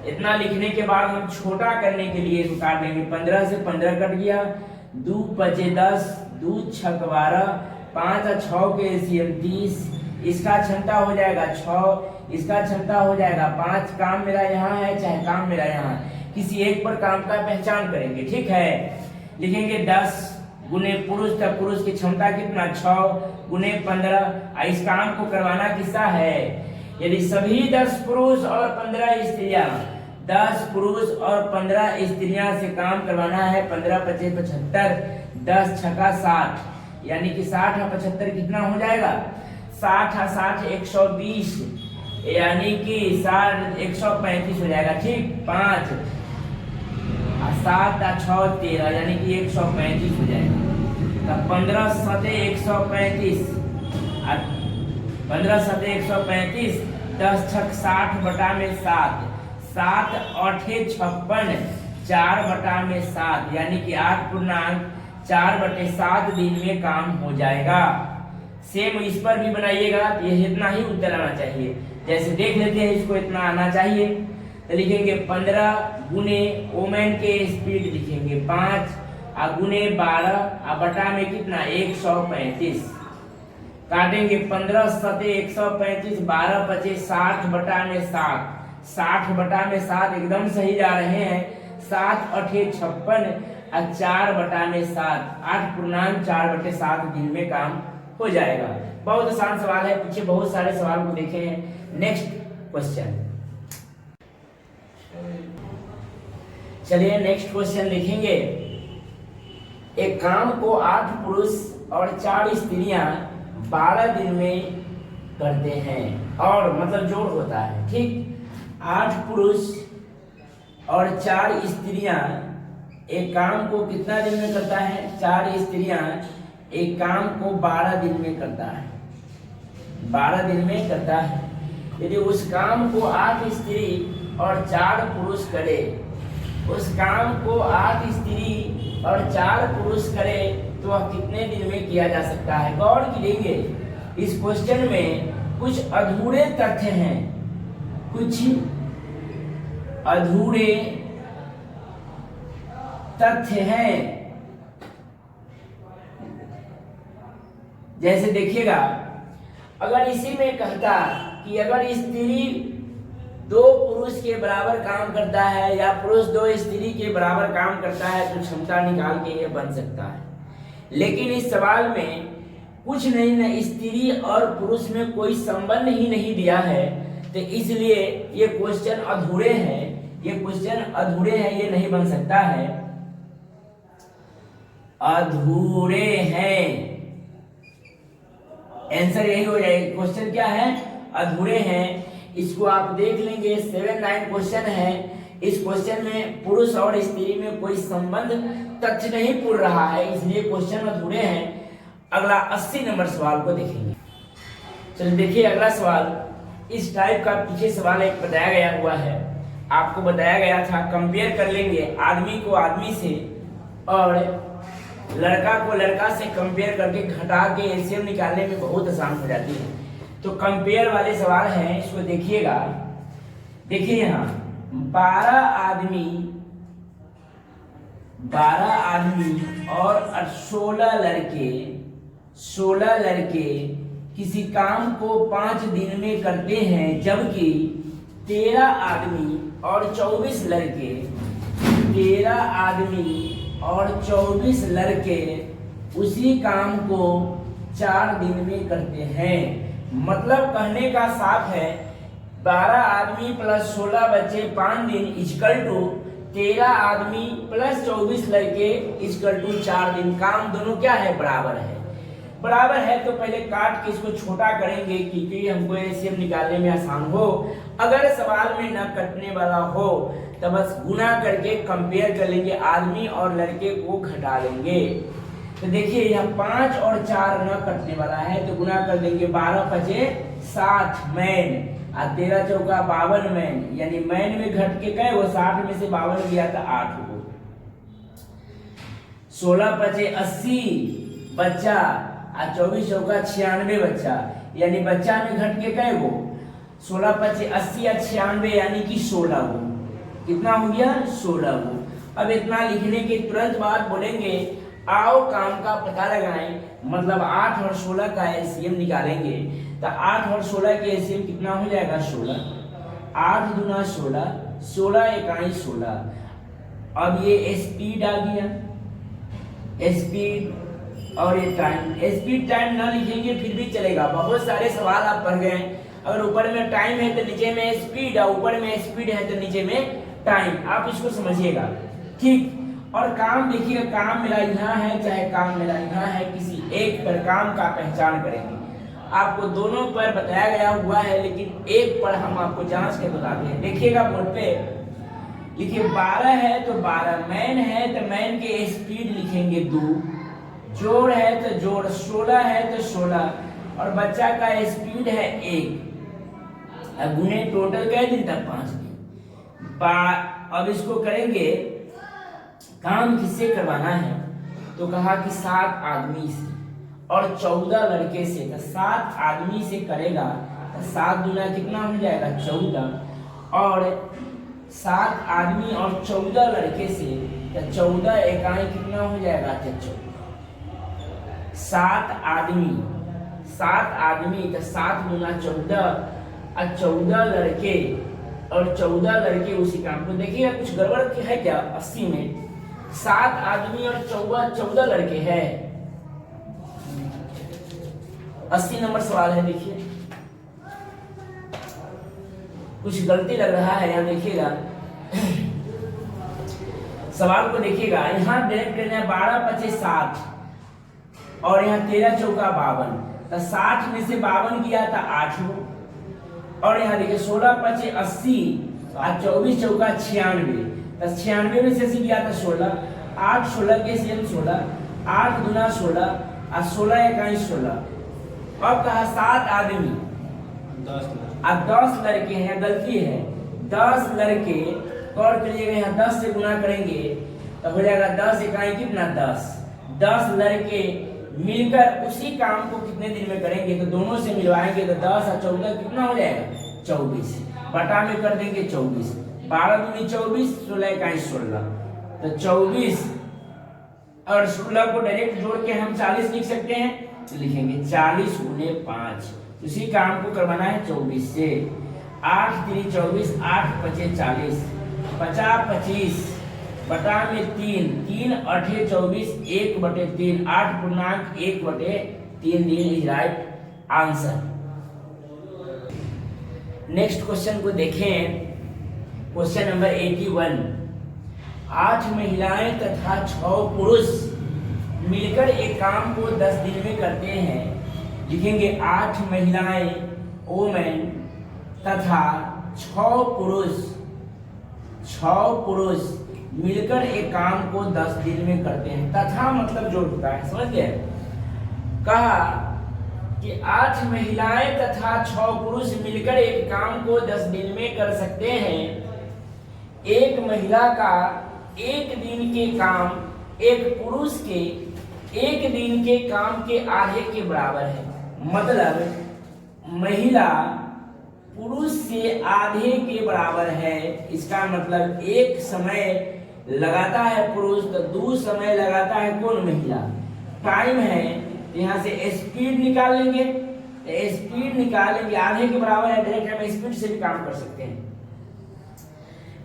इतना लिखने के बाद हम छोटा करने के लिए इसको काट देंगे, 15 से 15 कट गया, 2 5 10 2 6 12 5 और 6 के एलसीएम 30, इसका क्षमता हो जाएगा 6, इसका क्षमता हो जाएगा 5। काम मेरा यहाँ है चाहे काम मेरा यहाँ है, किसी एक पर काम का पहचान करेंगे, ठीक है। लिखेंगे 10 गुने पुरुष, तब पुरुष की क्षमता कितना 6 गुने 15। इस काम को करवाना किसका है, यदि सभी 10 पुरुष और 15 स्त्रियां 10 पुरुष और 15 स्त्रियां से काम करवाना है, 15 25 75 10 छक्का 60, यानी कि 60 और 75 कितना हो जाएगा 60 और 60 120, यानी कि 60 135 हो जाएगा, ठीक। 5 7 और 6 13, यानी कि 135 हो जाएगा। तब 15 7 135 और 15 7 135, 10 छक 60 बटा में 7, 7 8 56, 4 बटा में 7, यानी कि 8.4/7 दिन में काम हो जाएगा। सेम इस पर भी बनाइएगा, ये इतना ही उत्तर आना चाहिए। जैसे देख लेते हैं, इसको इतना आना चाहिए, तो लिखेंगे 15 गुने ओमेन के स्पीड लिखेंगे 5 और गुने 12 और बटा में कितना 135, काटेंगे 15 7 135, 12 25 60 बटा में 7, 60 बटा में 7 एकदम सही जा रहे हैं, 7 8 56 और 4 बटा में 7, 8.4/7 दिन में काम हो जाएगा। बहुत आसान सवाल है, पीछे बहुत सारे सवाल को देखे हैं। नेक्स्ट क्वेश्चन, चलिए नेक्स्ट क्वेश्चन देखेंगे। एक काम को 8 पुरुष और 4 स्त्रियां 12 दिन में करते हैं, और मतलब जोड़ होता है, ठीक। 8 पुरुष और 4 स्त्रियां एक काम को कितना दिन में करता है? 4 स्त्रियां एक काम को 12 दिन में करता है, 12 दिन में करता है। यदि उस काम को 8 स्त्री और 4 पुरुष करे, उस काम को 8 स्त्री और 4 पुरुष करे तो वह कितने दिन में किया जा सकता है? गौर कीजिए, इस क्वेश्चन में कुछ अधूरे तथ्य हैं, कुछ अधूरे तथ्य हैं। जैसे देखिएगा, अगर इसी में कहता कि अगर स्त्री 2 पुरुष के बराबर काम करता है या पुरुष 2 स्त्री के बराबर काम करता है तो क्षमता निकाल के ये बन सकता है। लेकिन इस सवाल में कुछ नहीं, न स्त्री और पुरुष में कोई संबंध ही नहीं दिया है, तो इसलिए ये क्वेश्चन अधूरे हैं, ये क्वेश्चन अधूरे हैं, ये नहीं बन सकता है, अधूरे हैं। आंसर यही हो जाएगा। क्वेश्चन क्या है? अधूरे हैं। इसको आप देख लेंगे, 7-9 क्वेश्चन है। इस क्वेश्चन में पुरुष और स्त्री में कोई संबंध तथ्य नहीं पूछ रहा है, इसलिए क्वेश्चन अधूरे हैं। अगला 80 नंबर सवाल को देखेंगे। चलिए देखिए अगला सवाल। इस टाइप का पीछे सवाल एक बताया गया हुआ है, आपको बताया गया था कंपेयर कर लेंगे आदमी को आदमी से और लड़का को लड़का से कंपेयर करके घटा के एलसीएम निकालने में बहुत आसान हो जाती है। तो कंपेयर वाले सवाल हैं, इसको देखिएगा। देखिए यहाँ 12 आदमी और 16 लड़के किसी काम को 5 दिन में करते हैं, जबकि 13 आदमी और 24 लड़के 13 आदमी और 24 लड़के उसी काम को 4 दिन में करते हैं। मतलब कहने का साफ है, 12 आदमी प्लस 16 बच्चे 5 दिन इक्वल टू 13 आदमी प्लस 24 लड़के इक्वल टू 4 दिन। काम दोनों क्या है? बराबर है। बराबर है तो पहले काट के इसको छोटा करेंगे क्योंकि हमको एलसीएम निकालने में आसान हो। अगर सवाल में न कटने वाला हो तो बस गुना करके कंपेयर कर लेंगे, आदमी और लड़के को घटा लेंगे। तो देखिए यहाँ 5 और 4 न कटने वाला है तो गुना कर देंगे, 12 पचे 60 मैन और 13 चौका 52 मैन, यानी मैन में घट के गए वो 60 में से 52 गया था 8 को। 16 पचे 80 बच्चा और 24 चौका 96 बच्चा, यानी बच्चा में घट के गए वो 16 पचे 80 और 96 यानी कि 16 वो कितना हो गया? 16 वो। अब इतना लिखने के तुरंत बाद बोलेंगे आओ काम का पता लगाएं, मतलब 8 और 16 का एलसीएम निकालेंगे। तो 8 और 16 के एलसीएम कितना हो जाएगा? 16। 8 दूना 16, 16 इकाई 16। अब ये स्पीड आ गया, स्पीड और ये टाइम। स्पीड टाइम ना लिखेंगे फिर भी चलेगा, बहुत सारे सवाल आप पढ़ गए। अगर ऊपर में टाइम है तो नीचे में स्पीड, और ऊपर में स्पीड है तो नीचे में टाइम, आप इसको समझिएगा, ठीक। और काम देखिएगा, काम मेरा यहाँ है चाहे काम मेरा यहाँ है, किसी एक पर काम का पहचान करेंगे। आपको दोनों पर बताया गया हुआ है, लेकिन एक पर हम आपको जांच के बताते हैं। देखिएगा बोर्ड पे लिखिए 12 है तो 12, मैन है तो मैन के स्पीड लिखेंगे 2, जोड़ है तो जोड़, 16 है तो 16 और बच्चा का स्पीड है 1। अब गुने टोटल कह दिन तक 5 दिन। अब इसको करेंगे, काम किससे करवाना है तो कहा कि 7 आदमी से और 14 लड़के से। तो 7 आदमी से करेगा तो 7 दूना कितना हो जाएगा? 14, और 7 आदमी और 14 लड़के से तो 14 इकाई कितना हो जाएगा? 14। 7 आदमी तो 7 दूना 14 और 14 लड़के और 14 लड़के उसी काम को। देखिएगा कुछ गड़बड़ है क्या? 80 में 7 आदमी और 14 लड़के हैं। 80 नंबर सवाल है, देखिए कुछ गलती लग रहा है यहाँ। देखिएगा सवाल को देखिएगा, यहाँ डायरेक्ट लेना है 12 पचे 60 और यहाँ 13 चौका 52। तो 60 में से 52 गया था 8 गो, और यहाँ देखिए 16 पचे 80 और 24 चौका 96, तो 96 में से 80 गया था 16, 8 16 के सेम 16, 8 दूना 16 और 16 इकाई 16। अब कहा 7 आदमी 10 लड़के हैं, गलती है 10 लड़के गौर करिएगा, यहाँ 10 से गुना करेंगे तो हो जाएगा 10 इकाई कितना 10 लड़के मिलकर उसी काम को कितने दिन में करेंगे, तो दोनों से मिलवाएंगे तो 10 और 14 कितना हो जाएगा 24, बटा में कर देंगे 24, 12 दूनी 24, 16 इकाई 16, तो 24 और 16 को डायरेक्ट जोड़ के हम 40 लिख सकते हैं, तो लिखेंगे 40 गुने 5, उसी काम को करवाना है 24 से। 8 3 24, 8 पचे 40, 50 25 बटा में 3, 3 8 24, 1/3, 8 पूर्णांक 1/3 is right answer. Next question को देखें, क्वेश्चन नंबर 81। 8 महिलाएं तथा 6 पुरुष मिलकर एक काम को 10 दिन में करते हैं। लिखेंगे 8 महिलाएं वोमेन तथा 6 पुरुष मिलकर एक काम को 10 दिन में करते हैं। तथा मतलब जोड़ होता है, समझ गए। कहा कि 8 महिलाएं तथा 6 पुरुष मिलकर एक काम को 10 दिन में कर सकते हैं। एक महिला का एक दिन के काम एक पुरुष के एक दिन के काम के आधे के बराबर है। मतलब महिला पुरुष से आधे के बराबर है। इसका मतलब एक समय लगाता है पुरुष तो 2 समय लगाता है कौन महिला। टाइम है यहाँ से स्पीड निकाल लेंगे, स्पीड निकालेंगे आधे के बराबर है, डायरेक्ट हम स्पीड से भी काम कर सकते हैं।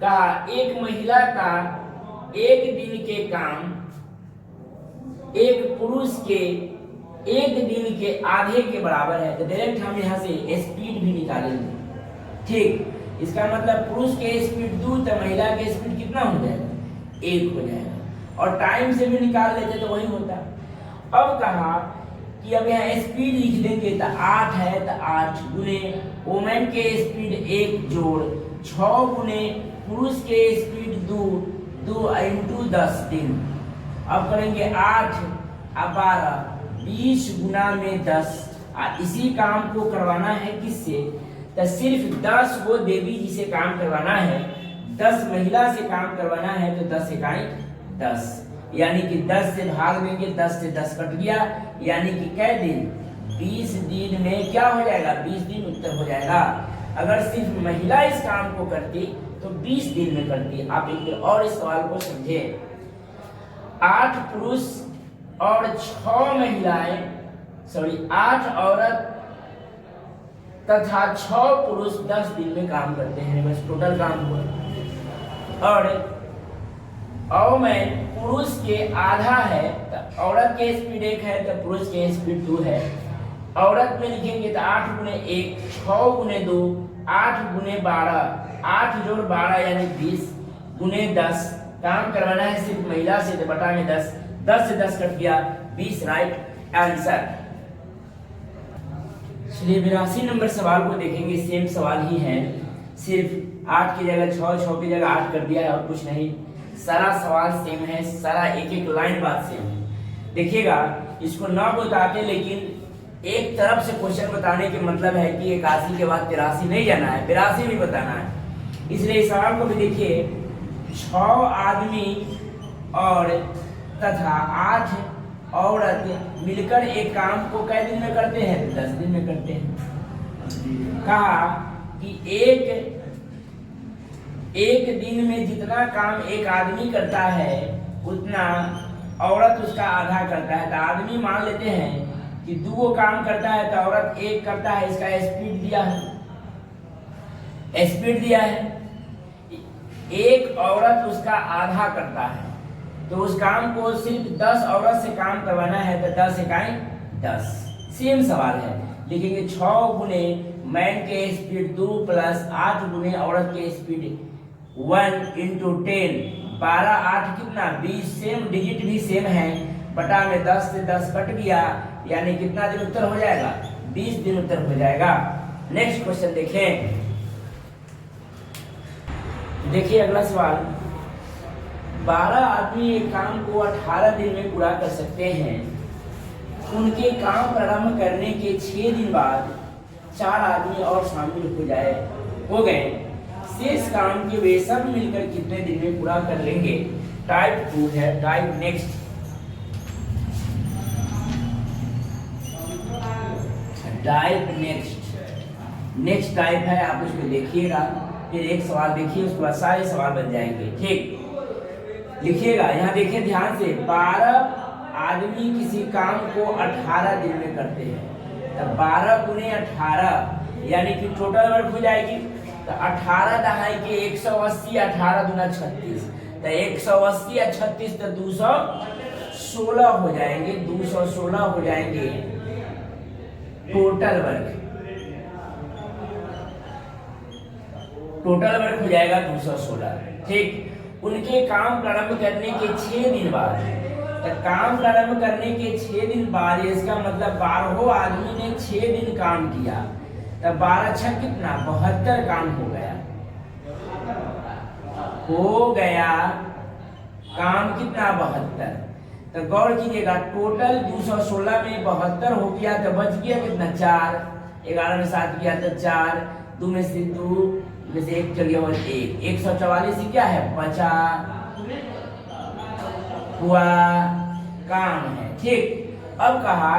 कहा एक महिला का एक दिन के काम एक पुरुष के एक दिन के आधे के बराबर है, तो डायरेक्ट हम यहाँ से स्पीड भी निकालेंगे। ठीक, इसका मतलब पुरुष के स्पीड 2 तो महिला के स्पीड कितना हो जाएगा 1 हो जाएगा, और टाइम से भी निकाल लेते तो वही होता। अब कहा कि अब यहाँ स्पीड लिख देंगे तो 8 है तो 8 गुने वोमेन के स्पीड 1 जोड़ 6 गुने पुरुष के स्पीड 2 × 10 दिन। अब करेंगे 8 और 12 20 गुना में 10। इसी काम को करवाना है किससे, तो सिर्फ 10 वो देवी जी से काम करवाना है, 10 महिला से काम करवाना है, तो 10 इकाई 10, यानी कि 10 से भाग देंगे, 10 से 10 कट गया, यानी कि कै दिन 20 दिन में क्या हो जाएगा 20 दिन उत्तर हो जाएगा। अगर सिर्फ महिला इस काम को करती तो 20 दिन में करती। आप एक और इस सवाल को समझे। 8 पुरुष और 6 महिलाएं 8 औरत तथा 6 पुरुष 10 दिन में काम करते हैं, बस टोटल काम हुआ। और मैं पुरुष के आधा है तो औरत के स्पीड 1 है तो पुरुष के स्पीड 2 है। औरत में लिखेंगे तो 8 गुने 1 6 गुने 2 8 गुने 12 8 जोड़ 12 यानी 20 गुने 10। काम करवाना है सिर्फ महिला से तो बटा में 10, 10 से 10 कट गया 20 राइट आंसर। चलिए 82 नंबर सवाल को देखेंगे। सेम सवाल ही है, सिर्फ 8 की जगह 6 की जगह 8 कर दिया है और कुछ नहीं। सारा सवाल सेम है, सारा एक लाइन बात सेम है। देखिएगा इसको ना बताते लेकिन एक तरफ से क्वेश्चन बताने के मतलब है कि 81 के बाद 83 नहीं जाना है, 82 भी बताना है। इसलिए इस सवाल को भी देखिए 6 आदमी और तथा 8 औरत मिलकर एक काम को कै दिन में करते हैं 10 दिन में करते हैं। कहा कि एक दिन में जितना काम एक आदमी करता है उतना औरत उसका आधा करता है। तो आदमी मान लेते हैं कि 2 काम करता है तो औरत 1 करता है, इसका स्पीड दिया है। एक औरत उसका आधा करता है तो उस काम को सिर्फ 10 औरत से काम करवाना है तो 10 इकाई 10। सेम सवाल है, लिखेंगे 6 गुने मैन के स्पीड 2 प्लस 8 गुने औरत के स्पीड 1 × 10 12 8 कितना 20। सेम डिजिट भी सेम है, बटा में 10 से 10 कट गया यानी कितना दिन उत्तर हो जाएगा, 20 दिन उत्तर हो जाएगा। नेक्स्ट क्वेश्चन देखें, देखिए अगला सवाल, 12 आदमी एक काम को 18 दिन में पूरा कर सकते हैं। उनके काम प्रारंभ करने के 6 दिन बाद 4 आदमी और शामिल हो गए। शेष काम के वे सब मिलकर कितने दिन में पूरा कर लेंगे? टाइप 2 है। Type next, type next type है, आप उसको देखिएगा, फिर एक सवाल देखिए, उसके बाद सारे सवाल बन जाएंगे। ठीक, लिखिएगा। यहाँ देखिए ध्यान से, 12 आदमी किसी काम को 18 दिन में करते हैं, तो 12 गुने 18 यानी कि टोटल वर्क हो जाएगी। तो 18 दहाई के 180, 18 दूना 36, तो 180 या 36 तो 216 हो जाएंगे, 216 हो जाएंगे टोटल वर्क। टोटल वर्क हो जाएगा 216। ठीक, उनके काम प्रारंभ करने के 6 दिन बाद, तो काम प्रारंभ करने के 6 दिन बाद, इसका मतलब 12 आदमी ने 6 दिन काम किया, तो 12 छह कितना, 72 काम हो गया काम कितना, 72। तो गौर कीजिएगा, टोटल 216 में 72 हो गया, तो बच गया कितना, 4। 11 में 7 किया तो 4, 2 में से 2 में से 1 चल गया और 1, 144 क्या है, 50 हुआ काम है। ठीक, अब कहा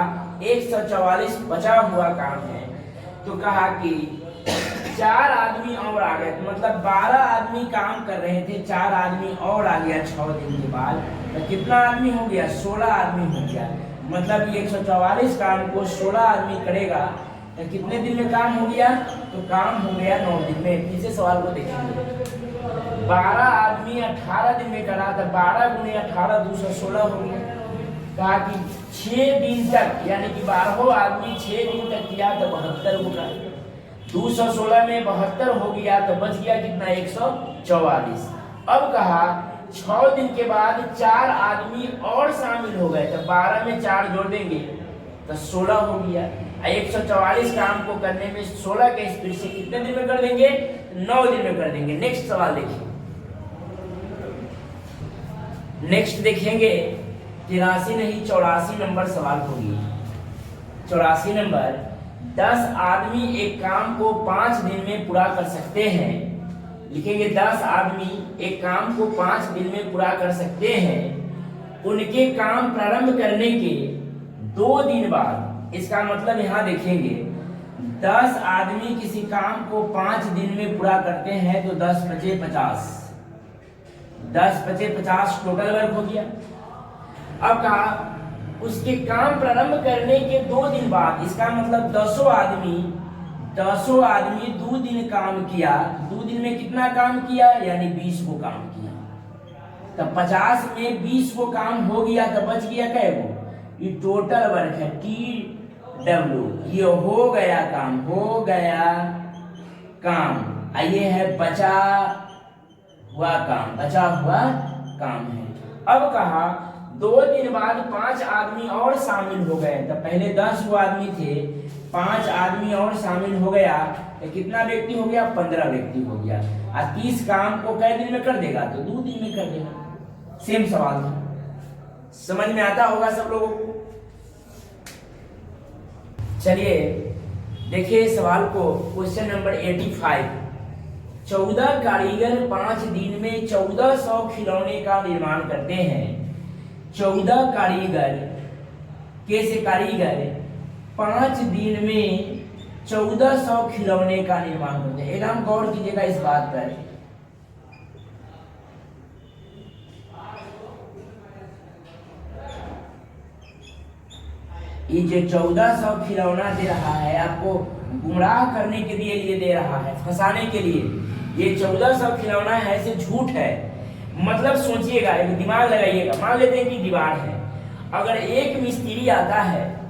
144 बचा हुआ काम है, तो कहा कि 4 आदमी और आ गए, तो मतलब 12 आदमी काम कर रहे थे, 4 आदमी और आ गया 6 दिन के बाद, तो कितना आदमी हो गया, 16 आदमी हो गया। मतलब 144 काम को 16 आदमी करेगा, तो कितने दिन में काम हो गया, तो काम हो गया 9 दिन में। तीसरे सवाल को देखेंगे, 12 आदमी 18 दिन में करा, तो 12 गुने 18 216 हो गया। कहा कि 6 दिन तक, यानी कि 12 आदमी 6 दिन तक किया, तो 72 होगा। 216 में 72 हो गया, तो बच गया कितना, 144। अब कहा 6 दिन के बाद 4 आदमी और शामिल हो गए, तो 12 में 4 जोड़ देंगे तो 16 हो गया। 144 काम को करने में 16 के स्पीड से कितने दिन में कर देंगे, 9 दिन में कर देंगे। नेक्स्ट सवाल देखिए, नेक्स्ट देखेंगे 83 नहीं 84 नंबर सवाल होगी। 84 नंबर, 10 आदमी एक काम को 5 दिन में पूरा कर सकते हैं। लिखेंगे 10 आदमी एक काम को 5 दिन में पूरा कर सकते हैं। उनके काम प्रारंभ करने के 2 दिन बाद, इसका मतलब यहां देखेंगे 10 आदमी किसी काम को 5 दिन में पूरा करते हैं, तो 10 पचे 50, 10 पचे 50 टोटल वर्क हो गया। अब कहा उसके काम प्रारंभ करने के 2 दिन बाद, इसका मतलब 10 आदमी 2 दिन काम किया, 2 दिन में कितना काम किया, यानी 20 को काम किया, तो 50 में 20 को काम हो गया, तो बच गया क्या वो, ये टोटल वर्क है TW, ये हो गया काम, ये है बचा हुआ काम है। अब कहा 2 दिन बाद 5 आदमी और शामिल हो गए, तो पहले 10 आदमी थे, 5 आदमी और शामिल हो गया, तो कितना व्यक्ति हो गया, 15 व्यक्ति हो गया। और 30 काम को कै दिन में कर देगा, तो 2 दिन में कर देगा। सेम सवाल था, समझ में आता होगा सब लोगों को। चलिए देखिए सवाल को, क्वेश्चन नंबर 85। 14 कारीगर 5 दिन में 1400 खिलौने का निर्माण करते हैं। 14 कारीगर, कैसे कारीगर 5 दिन में 1400 खिलौने का निर्माण करते हैं। एकदम गौर कीजिएगा इस बात पर। ये जो 1400 खिलौना दे रहा है, आपको गुमराह करने के लिए दे रहा है, फंसाने के लिए। ये 1400 खिलौना है, ऐसे झूठ है। मतलब सोचिएगा, एक दिमाग लगाइएगा। मान लेते हैं कि दीवार है, अगर एक मिस्त्री आता है,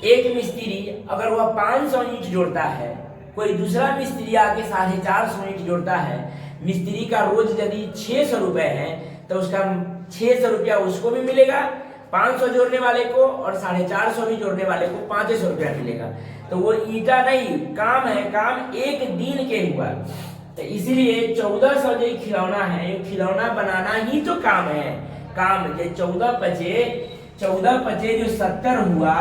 एक मिस्त्री अगर वह 500 ईंट जोड़ता है, कोई दूसरा मिस्त्री आके 450 ईंट जोड़ता है, मिस्त्री का रोज यदि 600 रुपए है, तो उसका 600 रुपया उसको भी मिलेगा 500 जोड़ने वाले को और 450 भी जोड़ने वाले को 500 रुपया मिलेगा। तो वो ईटा नहीं, काम है, काम एक दिन के हुआ। तो इसीलिए 1400 जो खिलौना है, ये खिलौना बनाना ही तो काम है। काम ये 14 पचे जो 70 हुआ,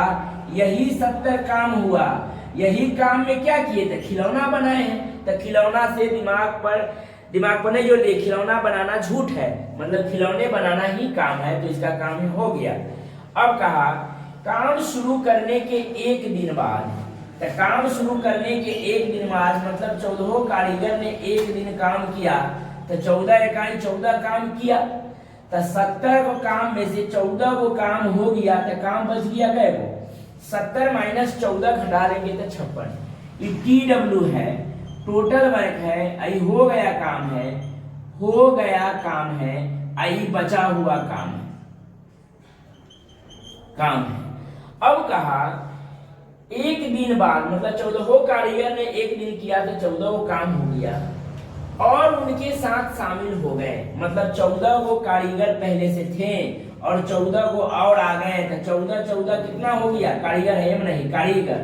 यही 70 काम हुआ। यही काम में क्या किए थे, खिलौना बनाए हैं। तो खिलौना से दिमाग पर नहीं, जो ले खिलौना बनाना झूठ है, मतलब खिलौने बनाना ही काम है, तो इसका काम ही हो गया। अब कहा काम शुरू करने के एक दिन बाद, तो काम शुरू करने के एक दिन बाद मतलब 14 कारीगर ने एक दिन काम किया, तो 14 इकाई 14 काम किया, तो 70 को काम में से 14 को काम हो गया, तो काम बच गया गए वो 70 माइनस 14 घटा देंगे तो 56। ये TW है, टोटल वर्क है, आई हो गया काम है, हो गया काम है, आई बचा हुआ काम है, काम है। अब कहा एक दिन बाद मतलब 14 कारीगर ने एक दिन किया तो 14 काम हो गया और उनके साथ शामिल हो गए, मतलब 14 कारीगर पहले से थे और 14 और आ गए, तो 14 कितना हो गया, कारीगर है नहीं, कारीगर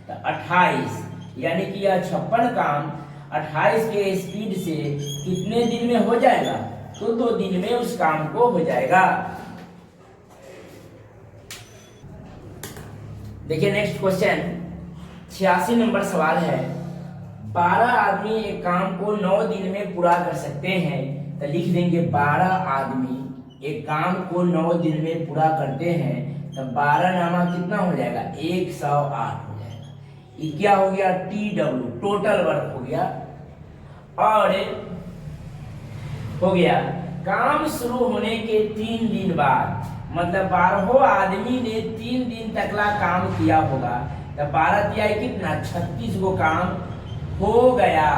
तो 28, यानी कि यह 56 काम 28 के स्पीड से कितने दिन में हो जाएगा, तो 2 दिन में उस काम को हो जाएगा। देखिए नेक्स्ट क्वेश्चन 86 नंबर सवाल है, 12 आदमी एक काम को 9 दिन में पूरा कर सकते हैं, तो लिख देंगे 12 आदमी एक काम को 9 दिन में पूरा करते हैं, तो 12 नामा कितना हो जाएगा, 108 हो जाएगा। ये क्या हो गया, TW टोटल वर्क हो गया। और हो गया काम शुरू होने के 3 दिन बाद, मतलब 12 आदमी ने 3 दिन तकला काम किया होगा, तो 12 दिया कितना, 36 को काम हो गया।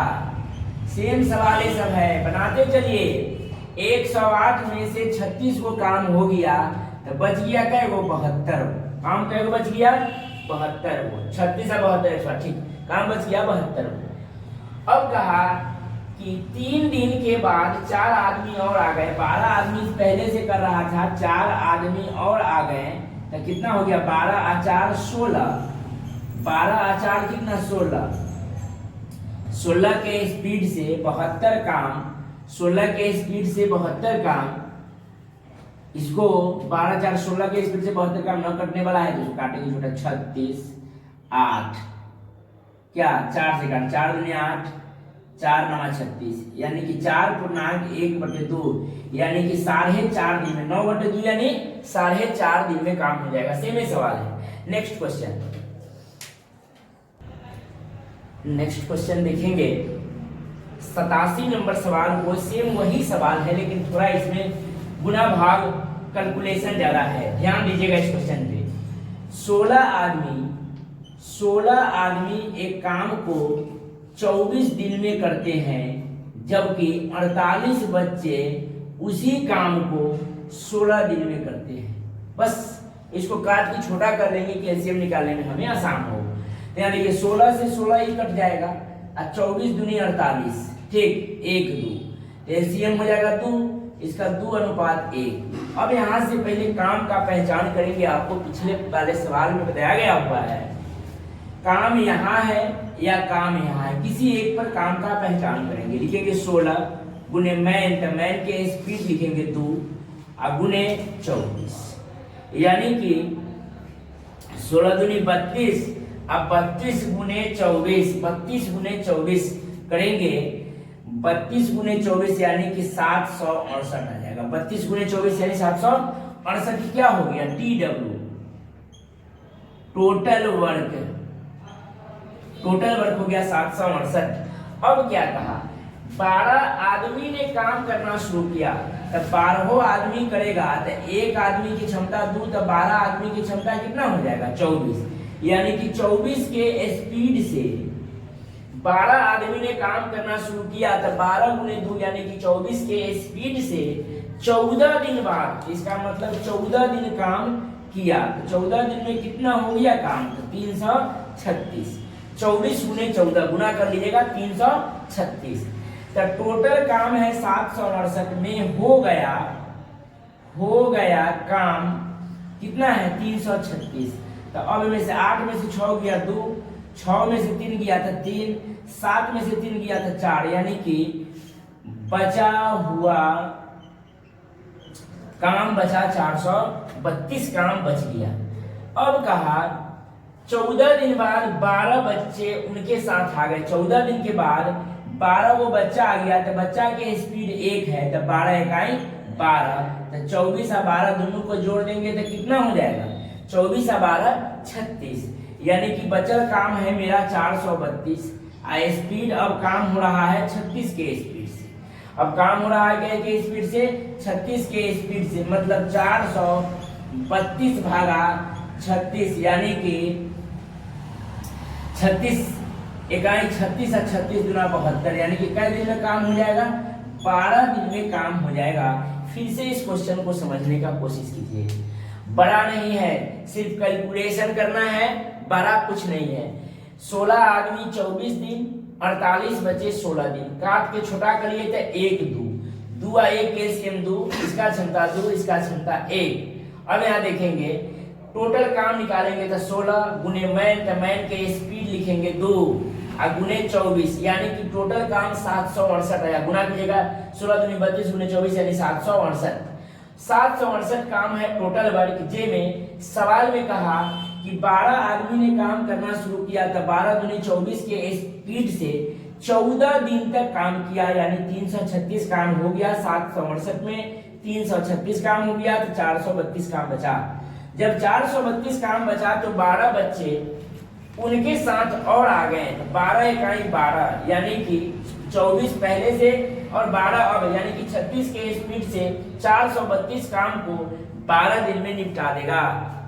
सेम सवाल ये सब है, बनाते चलिए। 108 में से 36 को काम हो गया, तो बच गया क्या, वो 72 काम क्या बच गया, 72 को 36 और 72 ठीक, काम बच गया 72 को। अब कहा कि 3 दिन के बाद 4 आदमी और आ गए, 12 आदमी पहले से कर रहा था, 4 आदमी और आ गए, तो कितना हो गया, 12 और 4 16, 12 और 4 कितना 16 के स्पीड से 72 काम, 16 के स्पीड से 72 काम, इसको 12 4 16 के स्पीड से 72 काम न कटने वाला है, तो काटेंगे छोटा 36 8, क्या 4 से काट, 4 दूनी 8, 4 9 36, यानी कि 4.1/2, यानी कि 4.5 दिन में, 9/2 यानी 4.5 दिन में काम हो जाएगा। सेम ही सवाल है। नेक्स्ट क्वेश्चन देखेंगे 87 नंबर सवाल को, सेम वही सवाल है लेकिन थोड़ा इसमें गुना भाग कैलकुलेशन ज्यादा है, ध्यान दीजिएगा इस क्वेश्चन पे। 16 आदमी एक काम को 24 दिन में करते हैं, जबकि 48 बच्चे उसी काम को 16 दिन में करते हैं। बस इसको काट के छोटा कर लेंगे कि एलसीएम निकालने में हमें आसान हो। तो यहाँ देखिए 16 से 16 ही कट जाएगा और 24 दूनी 48, ठीक 1 2, एलसीएम हो जाएगा 2, इसका 2:1। अब यहाँ से पहले काम का पहचान करेंगे, आपको पिछले वाले सवाल में बताया गया हुआ है, काम यहाँ है या काम यहाँ है, किसी एक पर काम का पहचान करेंगे। लिखेंगे 16 गुने मैन, तो मैन के स्पीड लिखेंगे 2 और गुने 24, यानी कि 16 दूनी 32, अब 32 गुने 24, 32 गुने 24 करेंगे, 32 गुने 24 यानी कि 768 आ जाएगा। 32 गुने 24 यानी 768, क्या हो गया, TW टोटल वर्क हो गया 768। अब क्या कहा, 12 आदमी ने काम करना शुरू किया, तो 12 आदमी करेगा, तो एक आदमी की क्षमता 2, तो 12 आदमी की क्षमता कितना हो जाएगा, 24, यानी कि 24 के स्पीड से 12 आदमी ने काम करना शुरू किया, तो 12 गुने 2 यानी कि 24 के स्पीड से 14 दिन बाद, इसका मतलब 14 दिन काम किया, तो 14 दिन में कितना हो गया काम, तो 336, 24 गुने 14 गुना कर लीजिएगा 336, तो टोटल काम है 768 में हो गया काम कितना है 336। तो अब में से 8 में से 6 गया 2, 6 में से 3 गया था 3, 7 में से 3 गया था 4, यानी कि बचा हुआ काम बचा 432 काम बच गया। अब कहा 14 दिन बाद 12 बच्चे उनके साथ आ गए। 14 दिन के बाद 12 वो बच्चा आ गया, तो बच्चा के स्पीड 1 है, तो 12 इकाई 12, तो 24 और 12 दोनों को जोड़ देंगे तो कितना हो जाएगा 24 और 12 36, यानी कि बचल काम है मेरा 432। स्पीड अब काम हो रहा है 36 के स्पीड से। अब काम हो रहा है क्या के स्पीड से 36 के स्पीड से, मतलब 432 भागा 36, यानी कि 36 इकाई 36 और 36 गुना 72, यानी कि कितने दिन में काम हो जाएगा 12 दिन में काम हो जाएगा। फिर से इस क्वेश्चन को समझने का कोशिश कीजिए। बड़ा नहीं है, सिर्फ कैलकुलेशन करना है, बड़ा कुछ नहीं है। 16 आदमी 24 दिन, 48 बचे 16 दिन, काट के छोटा करिए तो 1 2 2 और 1 कैल्शियम 2, इसका क्षमता 2, इसका क्षमता 1। अब यहाँ देखेंगे टोटल काम निकालेंगे तो 16 गुने मैन, तो मैन के स्पीड लिखेंगे 2 और गुने 24, यानी कि टोटल काम 768 आया। गुना कीजिएगा 16 दूनी 32 गुने 24 यानी 768। 768 काम है टोटल वर्क, जे में सवाल में कहा कि 12 आदमी ने काम करना शुरू किया, तो 12 दूनी 24 के स्पीड से 14 दिन तक काम किया, यानी 336 काम हो गया। 768 में 336 काम हो गया तो 432 काम बचा। जब 432 काम बचा तो 12 बच्चे उनके साथ और आ गए, 12 इकाई 12, यानी कि 24 पहले से और 12 अब, यानी कि 36 के स्पीड से 432 काम को 12 दिन में निपटा देगा।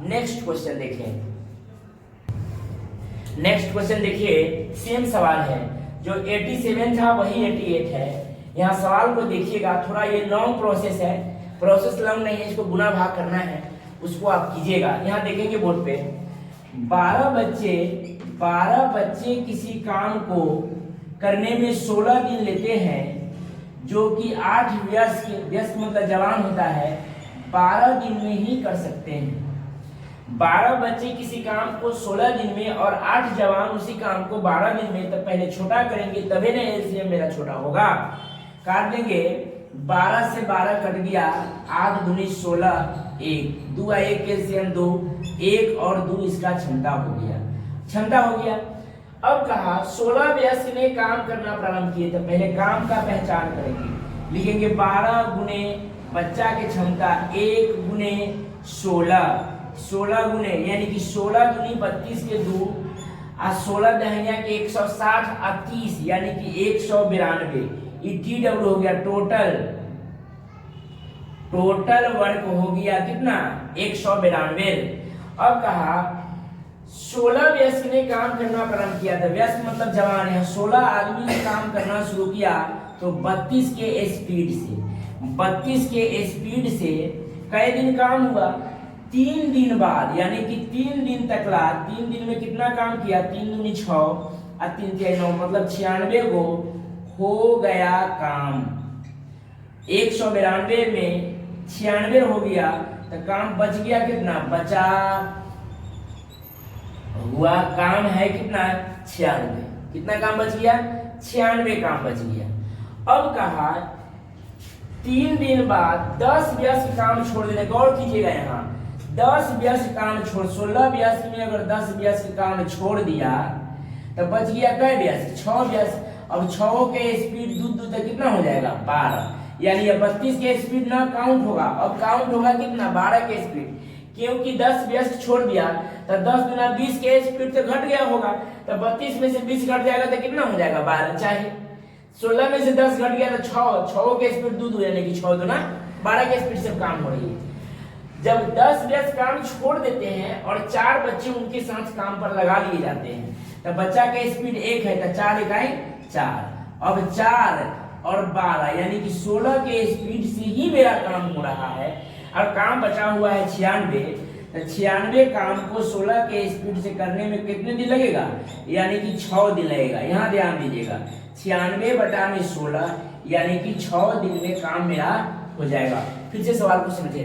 नेक्स्ट क्वेश्चन देखें। नेक्स्ट क्वेश्चन देखिए, सेम सवाल है, जो 87 था वही 88 है। यहाँ सवाल को देखिएगा, थोड़ा ये लॉन्ग प्रोसेस है, प्रोसेस लॉन्ग नहीं है, इसको गुना भाग करना है, उसको आप कीजिएगा। यहाँ देखेंगे बोर्ड पे 12 बच्चे किसी काम को करने में 16 दिन लेते हैं, जो कि 8 व्यस्क मतलब जवान होता है 12 दिन में ही कर सकते हैं। 12 बच्चे किसी काम को 16 दिन में और 8 जवान उसी काम को 12 दिन में, तो पहले छोटा करेंगे तभी ना एलसीएम मेरा छोटा होगा। काट देंगे, 12 से 12 कट गया, 8 दूनी 16, 1 2 और 1 कैल्शियम 2, 1 और 2 इसका क्षमता हो गया, क्षमता हो गया। अब कहा 16 वयस्क ने काम करना प्रारंभ किए, तो पहले काम का पहचान करेंगे, लिखेंगे 12 गुने बच्चा की क्षमता 1 गुने 16 गुने, यानी कि 16 दूनी 32 के 2 और 16 दहनिया के 160 और 30, यानी कि 192। TW हो गया टोटल वर्क हो गया कितना 192। अब कहा 16 वयस्क ने काम करना प्रारंभ किया था, वयस्क मतलब जवान है, 16 आदमी ने काम करना शुरू किया तो 32 के स्पीड से कई दिन काम हुआ 3 दिन बाद, यानी कि 3 दिन तक ला। 3 दिन में कितना काम किया 3 दूनी 6 और 3 तिहाई 9, मतलब 96 को हो गया काम। 192 में 96 हो गया तो काम बच गया कितना, बचा हुआ काम है कितना 96। कितना काम बच गया 96 काम बच गया। अब कहा 3 दिन बाद 10 व्यस्क काम छोड़ देने, गौर कीजिएगा यहाँ 10 व्यस्क काम छोड़, 16 व्यस्क में अगर 10 व्यस्क काम छोड़ दिया तो बच गया कै व्यस्क 6 व्यस्क। अब 6 के स्पीड दूध तक कितना हो जाएगा 12, यानी 32 के स्पीड ना काउंट होगा, अब काउंट होगा कितना 12 के स्पीड, क्योंकि 10 व्यस्क छोड़ दिया तो 10 गुना 20 के स्पीड से घट गया होगा, तो 32 में से 20 घट जाएगा तो कितना हो जाएगा 12, चाहे 16 में से 10 घट गया तो 6 के स्पीड दूध, यानी कि 6 गुना 12 के स्पीड से काम हो रही है। जब 10 व्यस्क काम छोड़ देते हैं और 4 बच्चे उनके साथ काम पर लगा लिए जाते हैं, तो बच्चा का स्पीड 1 है तो 4 इकाई 4। अब 4 और 12 यानी कि 16 के स्पीड से ही मेरा काम हो रहा है, और काम बचा हुआ है 96, तो 96 काम को 16 के स्पीड से करने में कितने दिन लगेगा, यानी कि 6 दिन लगेगा। यहाँ ध्यान दीजिएगा 96 बटा में 16, यानी कि 6 दिन में काम मेरा हो जाएगा। फिर से सवाल को समझे,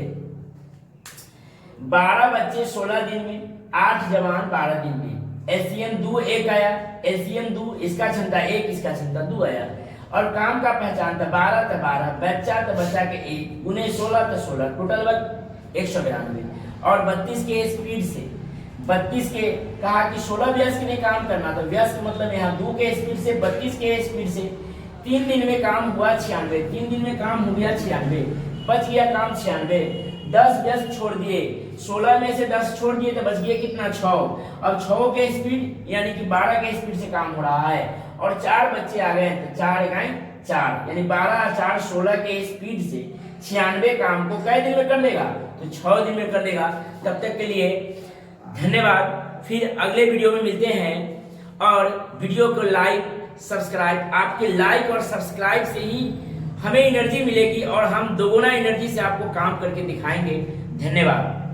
12 बच्चे 16 दिन में, 8 जवान 12 दिन में। एलसीएम 2 1 आया, एलसीएम 2 इसका क्षमता 1 इसका क्षमता 2 आया। और काम का पहचान था 12 तो 12, बच्चा तो बच्चा के 1 गुने 16 तो 16, टोटल वर्क 192। और 32 के स्पीड से 32 के कहा कि 16 व्यस्क ने काम करना, तो व्यस्क मतलब यहाँ 2 के स्पीड से 32 के स्पीड से 3 दिन में काम हुआ 96, 3 दिन में काम हो गया 96, बच गया काम 96। 10 व्यस्क छोड़ दिए, 16 में से 10 छोड़ दिए तो बच गया कितना 6। अब 6 के स्पीड यानी कि 12 के स्पीड से काम हो रहा है और 4 बच्चे आ गए तो 4 गए 4 यानी 12 4 16 के स्पीड से 96 काम को कै दिन में कर लेगा, तो 6 दिन में कर लेगा। तब तक के लिए धन्यवाद, फिर अगले वीडियो में मिलते हैं। और वीडियो को लाइक सब्सक्राइब, आपके लाइक और सब्सक्राइब से ही हमें एनर्जी मिलेगी और हम दोगुना एनर्जी से आपको काम करके दिखाएंगे। धन्यवाद।